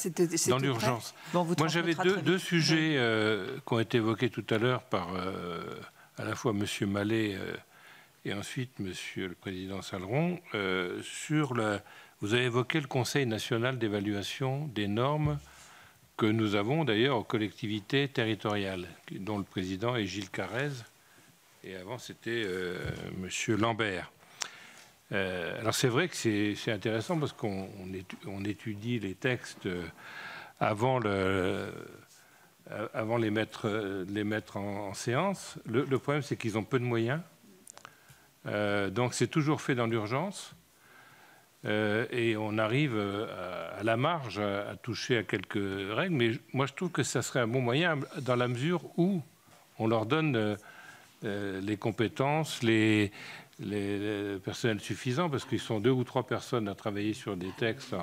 dans l'urgence. Moi, j'avais deux sujets qui ont été évoqués tout à l'heure par à la fois M. Mallet et ensuite M. le Président Saleron. Vous avez évoqué le Conseil national d'évaluation des normes que nous avons d'ailleurs aux collectivités territoriales, dont le président est Gilles Carrez, et avant c'était M. Lambert. Alors c'est vrai que c'est intéressant parce qu'on étudie les textes avant les mettre en séance. Le problème, c'est qu'ils ont peu de moyens, donc c'est toujours fait dans l'urgence. Et on arrive à la marge à toucher à quelques règles, mais moi je trouve que ça serait un bon moyen dans la mesure où on leur donne les compétences, les personnels suffisants, parce qu'ils sont 2 ou 3 personnes à travailler sur des textes.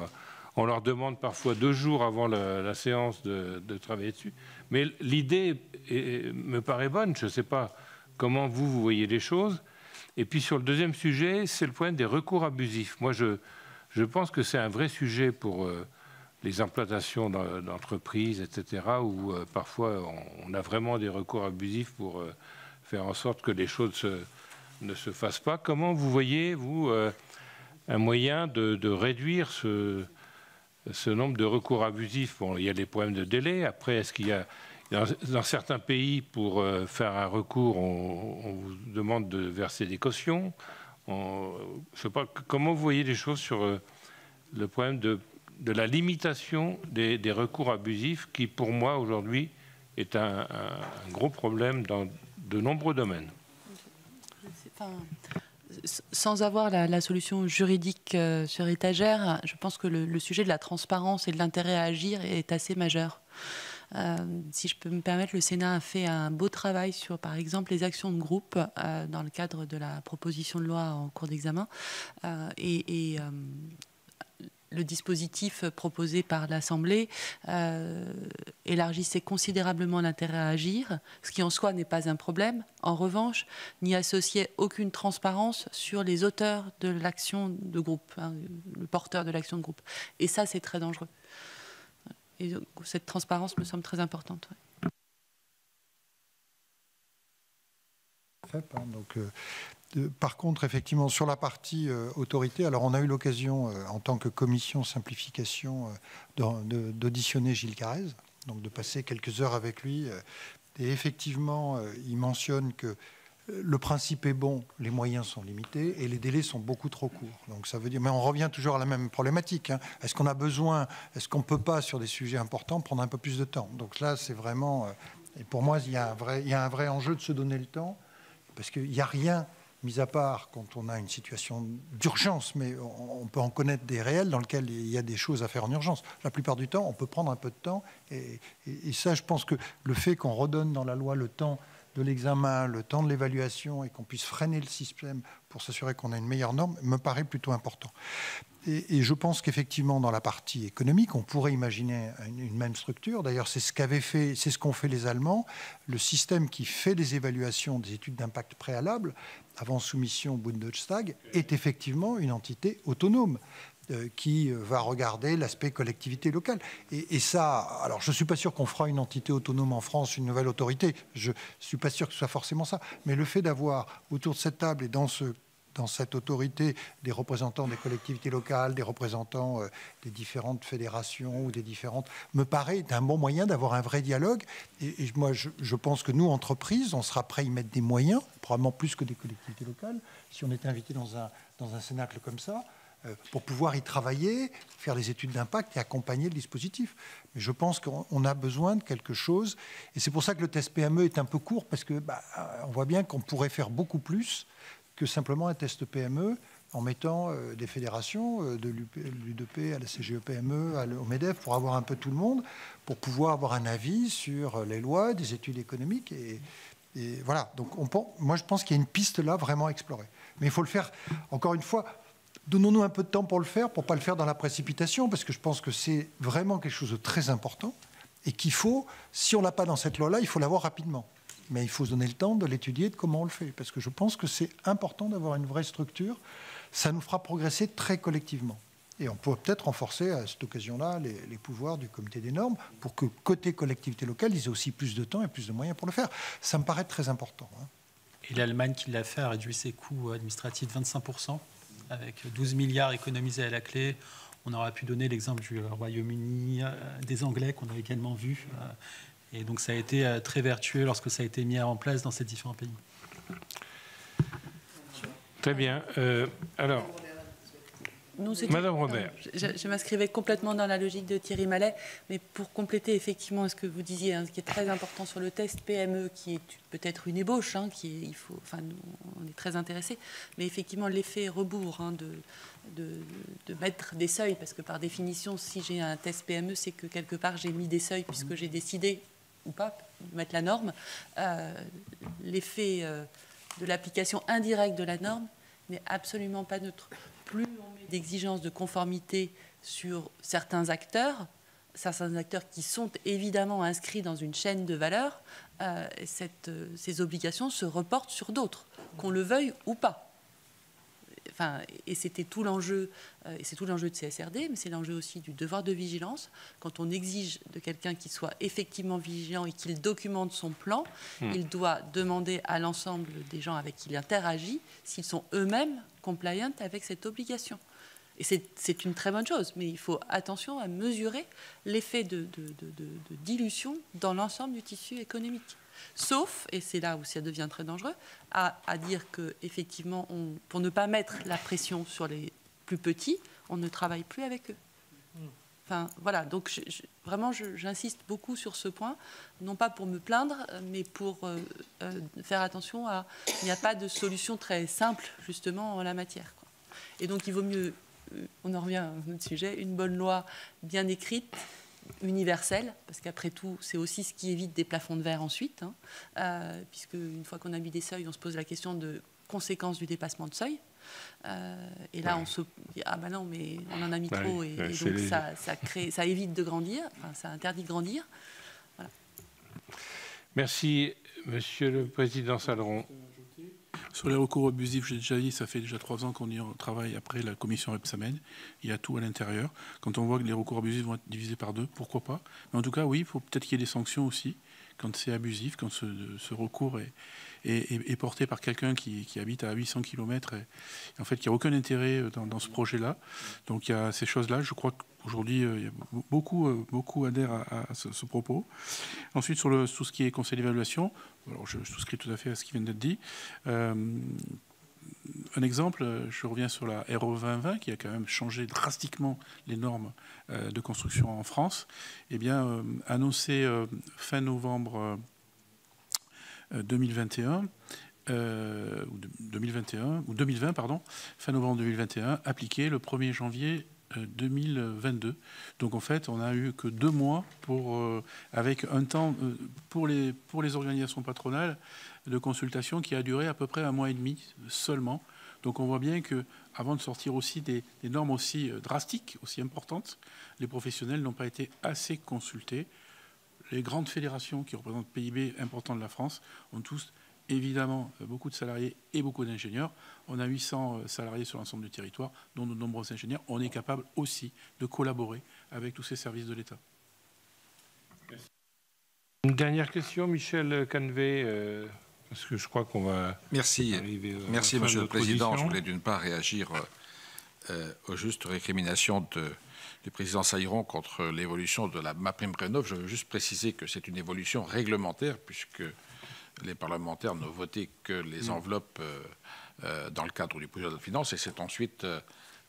On leur demande parfois 2 jours avant la séance de travailler dessus. Mais l'idée me paraît bonne, je ne sais pas comment vous voyez les choses. Et puis sur le deuxième sujet, c'est le point des recours abusifs. Moi, je pense que c'est un vrai sujet pour les implantations d'entreprises, etc., où parfois on a vraiment des recours abusifs pour faire en sorte que les choses ne se fassent pas. Comment vous voyez, vous, un moyen de réduire ce nombre de recours abusifs? Bon, il y a des problèmes de délai. Après, est-ce qu'il y a... Dans certains pays, pour faire un recours, on vous demande de verser des cautions. Je ne sais pas, comment vous voyez les choses sur le problème de la limitation des recours abusifs, qui, pour moi, aujourd'hui, est un gros problème dans de nombreux domaines. Sans avoir la solution juridique sur étagère, je pense que le sujet de la transparence et de l'intérêt à agir est assez majeur. Si je peux me permettre, le Sénat a fait un beau travail sur, par exemple, les actions de groupe dans le cadre de la proposition de loi en cours d'examen. le dispositif proposé par l'Assemblée élargissait considérablement l'intérêt à agir, ce qui en soi n'est pas un problème. En revanche, n'y associait aucune transparence sur les auteurs de l'action de groupe, hein, le porteur de l'action de groupe. Et ça, c'est très dangereux. Et donc, cette transparence me semble très importante. Ouais. Par contre, effectivement, sur la partie autorité, alors on a eu l'occasion, en tant que commission simplification, d'auditionner Gilles Carrez, donc de passer quelques heures avec lui. Et effectivement, il mentionne que le principe est bon, les moyens sont limités et les délais sont beaucoup trop courts. Donc ça veut dire, mais on revient toujours à la même problématique. Hein. Est-ce qu'on a besoin, est-ce qu'on ne peut pas, sur des sujets importants, prendre un peu plus de temps? Donc là, c'est vraiment, et pour moi, il y a un vrai enjeu de se donner le temps. Parce qu'il n'y a rien, mis à part quand on a une situation d'urgence, mais on peut en connaître des réels dans lesquels il y a des choses à faire en urgence. La plupart du temps, on peut prendre un peu de temps. Et ça, je pense que le fait qu'on redonne dans la loi le temps de l'examen, le temps de l'évaluation, et qu'on puisse freiner le système pour s'assurer qu'on a une meilleure norme, me paraît plutôt important. Et je pense qu'effectivement, dans la partie économique, on pourrait imaginer une même structure. D'ailleurs, c'est ce qu'ont fait les Allemands. Le système qui fait des évaluations des études d'impact préalables, avant soumission au Bundestag, est effectivement une entité autonome qui va regarder l'aspect collectivité locale. Et ça, alors je ne suis pas sûr qu'on fera une entité autonome en France, une nouvelle autorité. Je ne suis pas sûr que ce soit forcément ça. Mais le fait d'avoir autour de cette table et dans cette autorité des représentants des collectivités locales, des représentants des différentes fédérations ou des différentes, me paraît d'un bon moyen d'avoir un vrai dialogue. Et moi, je pense que nous, entreprises, on sera prêts à y mettre des moyens, probablement plus que des collectivités locales, si on était invité dans un cénacle comme ça, pour pouvoir y travailler, faire des études d'impact et accompagner le dispositif. Mais je pense qu'on a besoin de quelque chose. Et c'est pour ça que le test PME est un peu court, parce que on voit bien qu'on pourrait faire beaucoup plus que simplement un test PME en mettant des fédérations, de l'UDP à la CGE-PME, au MEDEF, pour avoir un peu tout le monde, pour pouvoir avoir un avis sur les lois, des études économiques. Et voilà. Donc moi, je pense qu'il y a une piste là vraiment à explorer. Mais il faut le faire, encore une fois, donnons-nous un peu de temps pour le faire, pour ne pas le faire dans la précipitation, parce que je pense que c'est vraiment quelque chose de très important et qu'il faut, si on ne l'a pas dans cette loi-là, il faut l'avoir rapidement. Mais il faut se donner le temps de l'étudier, de comment on le fait. Parce que je pense que c'est important d'avoir une vraie structure. Ça nous fera progresser très collectivement. Et on peut peut-être renforcer à cette occasion-là les pouvoirs du comité des normes pour que côté collectivité locale, ils aient aussi plus de temps et plus de moyens pour le faire. Ça me paraît très important. Hein. Et l'Allemagne qui l'a fait a réduit ses coûts administratifs de 25%, avec 12 milliards économisés à la clé. On aurait pu donner l'exemple du Royaume-Uni, des Anglais qu'on a également vu. Et donc ça a été très vertueux lorsque ça a été mis en place dans ces différents pays. Très bien. Alors, Madame Robert. Je m'inscrivais complètement dans la logique de Thierry Mallet, mais pour compléter effectivement ce que vous disiez, hein, ce qui est très important sur le test PME, qui est peut-être une ébauche, hein, nous, on est très intéressés, mais effectivement l'effet rebours hein, de mettre des seuils, parce que par définition, si j'ai un test PME, c'est que quelque part j'ai mis des seuils puisque j'ai décidé ou pas de mettre la norme. L'effet de l'application indirecte de la norme n'est absolument pas neutre. Plus on met d'exigences de conformité sur certains acteurs qui sont évidemment inscrits dans une chaîne de valeur, ces obligations se reportent sur d'autres, qu'on le veuille ou pas. Enfin, et c'était tout l'enjeu, et c'est tout l'enjeu de CSRD, mais c'est l'enjeu aussi du devoir de vigilance. Quand on exige de quelqu'un qu'il soit effectivement vigilant et qu'il documente son plan, il doit demander à l'ensemble des gens avec qui il interagit s'ils sont eux-mêmes compliant avec cette obligation. Et c'est une très bonne chose, mais il faut attention à mesurer l'effet de dilution dans l'ensemble du tissu économique. Sauf, et c'est là où ça devient très dangereux, à dire qu'effectivement, pour ne pas mettre la pression sur les plus petits, on ne travaille plus avec eux. Enfin, voilà, donc vraiment, j'insiste beaucoup sur ce point, non pas pour me plaindre, mais pour faire attention à... Il n'y a pas de solution très simple, justement, en la matière, quoi. Et donc, il vaut mieux, on en revient à notre sujet, une bonne loi bien écrite, universelle, parce qu'après tout, c'est aussi ce qui évite des plafonds de verre ensuite, hein, puisque une fois qu'on a mis des seuils, on se pose la question de conséquences du dépassement de seuil. Et là, on se dit, ah ben non, mais on en a mis trop, et donc ça évite de grandir, enfin, ça interdit de grandir. Voilà. Merci, Monsieur le Président Saleron. Sur les recours abusifs, j'ai déjà dit, ça fait déjà 3 ans qu'on y travaille après la commission Rebsamen. Il y a tout à l'intérieur. Quand on voit que les recours abusifs vont être divisés par 2, pourquoi pas? Mais en tout cas, oui, il faut peut-être qu'il y ait des sanctions aussi quand c'est abusif, quand ce recours est porté par quelqu'un qui habite à 800 km et en fait, il n'y a aucun intérêt dans ce projet-là. Donc il y a ces choses-là. Je crois qu'aujourd'hui, il y a beaucoup adhèrent à ce propos. Ensuite, sur tout ce qui est conseil d'évaluation, alors je souscris tout à fait à ce qui vient d'être dit. Un exemple, je reviens sur la RE 2020 qui a quand même changé drastiquement les normes de construction en France. Eh bien, annoncé fin novembre 2021, ou 2020, pardon, fin novembre 2021, appliqué le 1er janvier 2022. Donc en fait, on n'a eu que 2 mois avec un temps pour les organisations patronales de consultation qui a duré à peu près 1 mois et demi seulement. Donc on voit bien que avant de sortir aussi des normes aussi drastiques, aussi importantes, les professionnels n'ont pas été assez consultés. Les grandes fédérations qui représentent le PIB important de la France ont tous évidemment beaucoup de salariés et beaucoup d'ingénieurs. On a 800 salariés sur l'ensemble du territoire, dont de nombreux ingénieurs. On est capable aussi de collaborer avec tous ces services de l'État. Une dernière question, Michel Canevet, parce que je crois qu'on va Merci, Monsieur le Président. Je voulais d'une part réagir aux justes récriminations du président Saleron contre l'évolution de la MaPrimeRénov'. Je veux juste préciser que c'est une évolution réglementaire, puisque les parlementaires n'ont voté que les enveloppes dans le cadre du projet de loi de finances, et c'est ensuite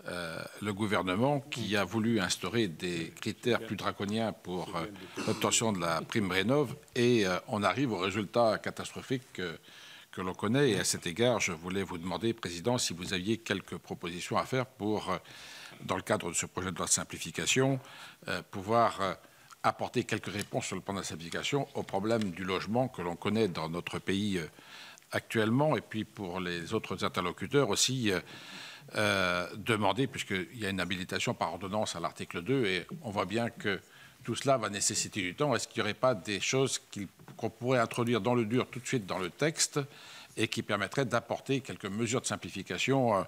le gouvernement qui a voulu instaurer des critères plus draconiens pour l'obtention de la prime rénov', et on arrive au résultat catastrophique que l'on connaît. Et à cet égard, je voulais vous demander, Président, si vous aviez quelques propositions à faire pour, dans le cadre de ce projet de loi de simplification, pouvoir apporter quelques réponses sur le plan de la simplification au problème du logement que l'on connaît dans notre pays actuellement, et puis pour les autres interlocuteurs aussi demander, puisqu'il y a une habilitation par ordonnance à l'article 2, et on voit bien que tout cela va nécessiter du temps. Est-ce qu'il n'y aurait pas des choses qu'on pourrait introduire dans le dur tout de suite dans le texte et qui permettraient d'apporter quelques mesures de simplification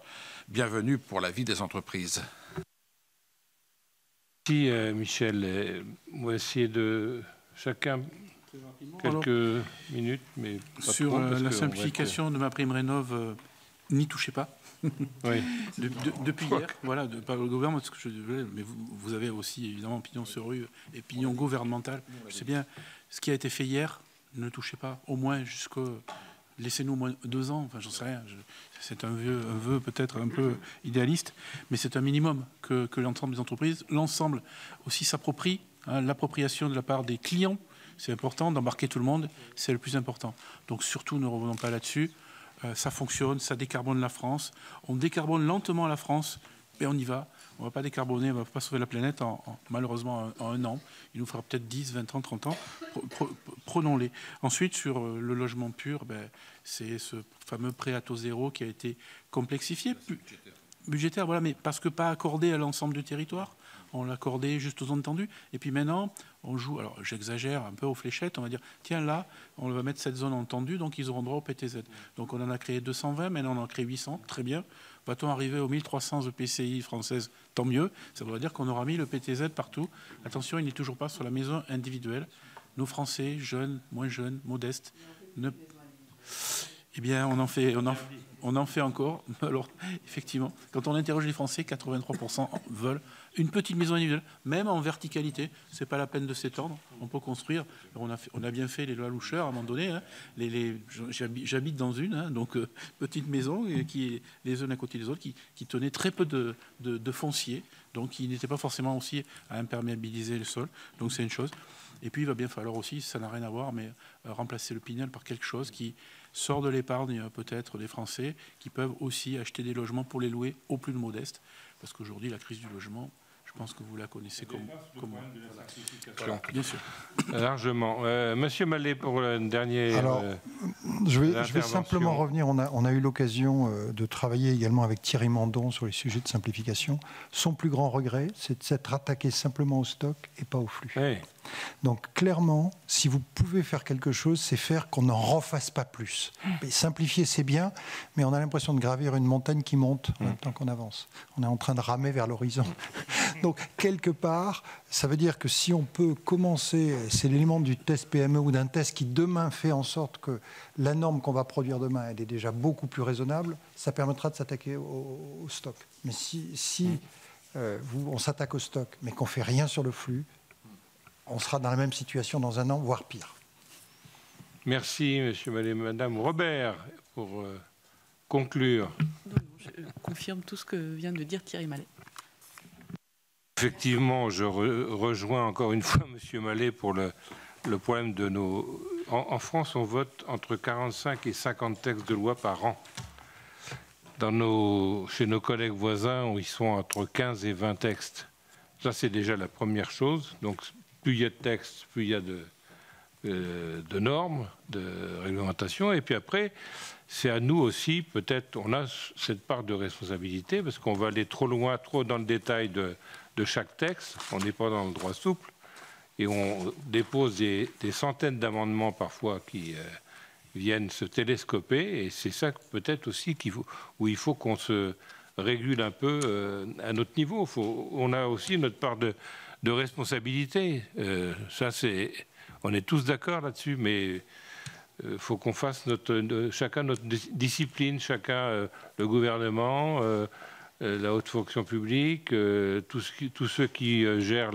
bienvenues pour la vie des entreprises? Merci Michel. On va essayer de chacun quelques minutes, mais pas sur trop, la simplification de MaPrimeRénov', n'y touchez pas. Oui. Depuis hier, voilà, par le gouvernement, ce que je voulais, mais vous avez aussi évidemment pignon sur rue et pignon gouvernemental. Je sais bien, ce qui a été fait hier, ne touchez pas, au moins jusqu'au... Laissez-nous au moins 2 ans, enfin j'en sais rien. C'est un vœu peut-être un peu idéaliste, mais c'est un minimum que l'ensemble des entreprises, l'ensemble aussi s'approprie, hein, l'appropriation de la part des clients, c'est important, d'embarquer tout le monde, c'est le plus important. Donc surtout, ne revenons pas là-dessus. Ça fonctionne, ça décarbone la France. On décarbone lentement la France, mais on y va. On ne va pas décarboner, on ne va pas sauver la planète malheureusement en 1 an. Il nous fera peut-être 10, 20 ans, 30 ans. Prenons-les. Ensuite, sur le logement pur, c'est ce fameux prêt à taux zéro qui a été complexifié. Budgétaire, voilà, mais parce que pas accordé à l'ensemble du territoire. On l'accordait juste aux zones tendues. Et puis maintenant, on joue, alors j'exagère un peu aux fléchettes, on va dire, tiens là, on va mettre cette zone en tendue, donc ils auront droit au PTZ. Donc on en a créé 220, maintenant on en a créé 800, très bien. Va-t-on arriver aux 1300 EPCI françaises? Tant mieux, ça voudrait dire qu'on aura mis le PTZ partout. Attention, il n'est toujours pas sur la maison individuelle. Nos Français, jeunes, moins jeunes, modestes, eh bien, on en fait encore. Alors, effectivement, quand on interroge les Français, 83% veulent une petite maison individuelle, même en verticalité. C'est pas la peine de s'étendre. On peut construire. On a bien fait les lois Loucheur à un moment donné. Hein. J'habite dans une, hein, donc petite maison qui les unes à côté des autres, qui tenait très peu de foncier, donc qui n'était pas forcément aussi à imperméabiliser le sol. Donc c'est une chose. Et puis il va bien falloir aussi, ça n'a rien à voir, mais remplacer le Pinel par quelque chose qui sort de l'épargne peut-être des Français, qui peuvent aussi acheter des logements pour les louer aux plus modestes. Parce qu'aujourd'hui, la crise du logement, je pense que vous la connaissez comme moi. Voilà. Bien sûr. Largement. Monsieur Mallet, pour le dernier. Alors, je vais simplement revenir. On a eu l'occasion de travailler également avec Thierry Mandon sur les sujets de simplification. Son plus grand regret, c'est de s'être attaqué simplement au stock et pas au flux. Oui. Donc, clairement, si vous pouvez faire quelque chose, c'est faire qu'on n'en refasse pas plus. Et simplifier, c'est bien, mais on a l'impression de gravir une montagne qui monte en même temps qu'on avance. On est en train de ramer vers l'horizon. Donc, quelque part, ça veut dire que si on peut commencer, c'est l'élément du test PME ou d'un test qui demain fait en sorte que la norme qu'on va produire demain, elle est déjà beaucoup plus raisonnable, ça permettra de s'attaquer au stock. Mais si on s'attaque au stock, mais qu'on ne fait rien sur le flux, on sera dans la même situation dans un an, voire pire. Merci, monsieur Mallet. Madame Robert, pour conclure. Non, je confirme tout ce que vient de dire Thierry Mallet. Effectivement, je rejoins encore une fois monsieur Mallet pour le problème de nos... En France, on vote entre 45 et 50 textes de loi par an. Chez nos collègues voisins, ils sont entre 15 et 20 textes. Ça, c'est déjà la première chose. Donc, plus il y a de textes, plus il y a de normes, de réglementation. Et puis après, c'est à nous aussi, peut-être, on a cette part de responsabilité, parce qu'on va aller trop loin, trop dans le détail de chaque texte. On n'est pas dans le droit souple. Et on dépose des centaines d'amendements parfois qui viennent se télescoper. Et c'est ça peut-être aussi où il faut qu'on se régule un peu à notre niveau. On a aussi notre part de responsabilité. On est tous d'accord là-dessus, mais il faut qu'on fasse chacun notre discipline, chacun le gouvernement, la haute fonction publique, tous ceux qui gèrent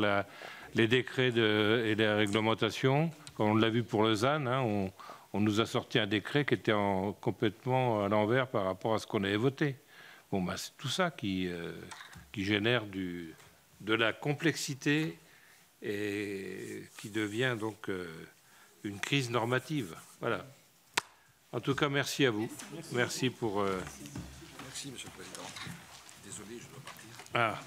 les décrets et les réglementations. Comme on l'a vu pour le ZAN, hein, on nous a sorti un décret qui était complètement à l'envers par rapport à ce qu'on avait voté. Bon, c'est tout ça qui génère de la complexité et qui devient donc une crise normative. Voilà. En tout cas, merci à vous. Merci pour... Merci, Monsieur le Président. Désolé, je dois partir. Ah.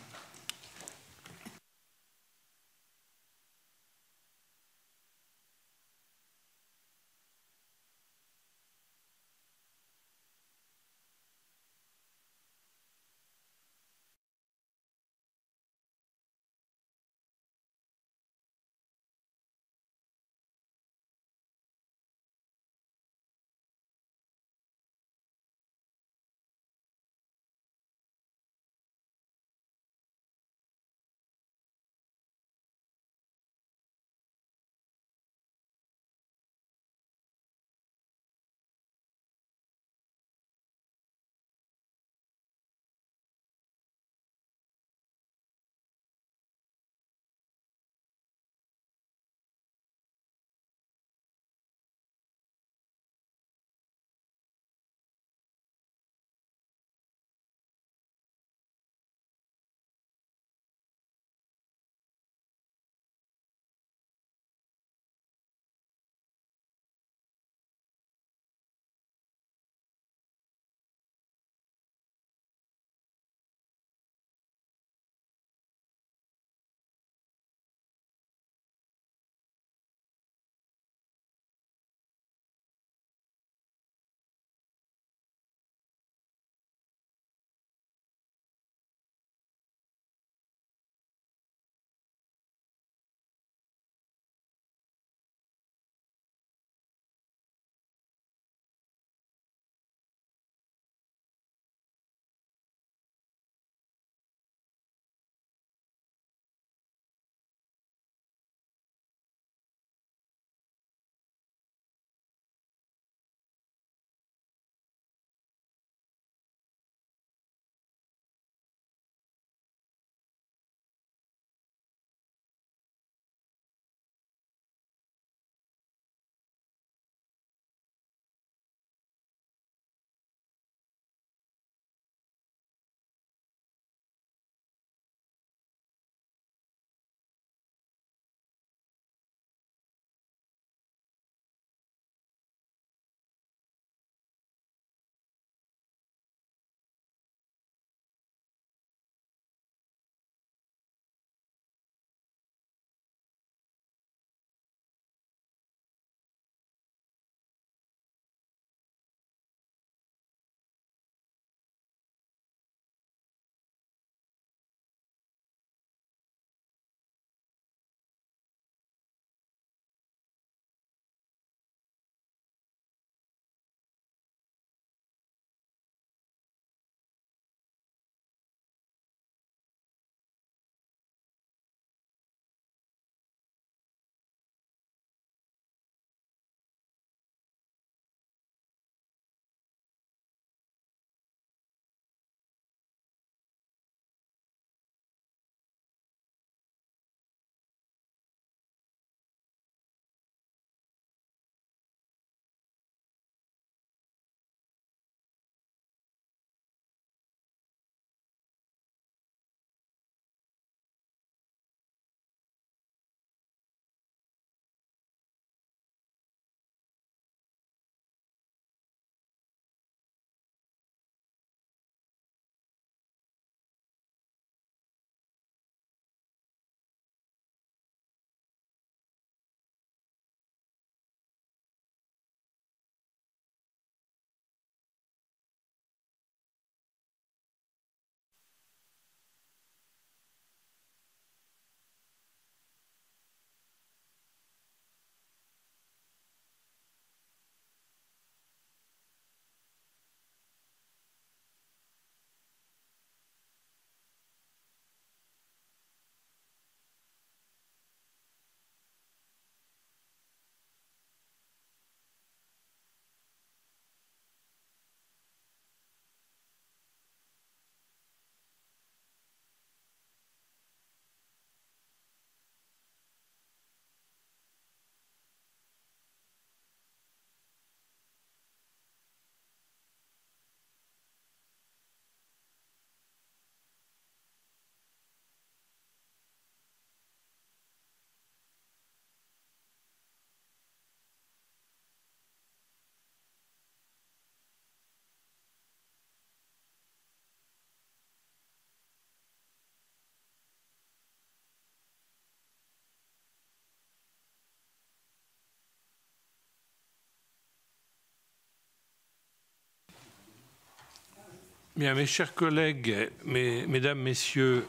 Bien, mes chers collègues, mesdames, messieurs,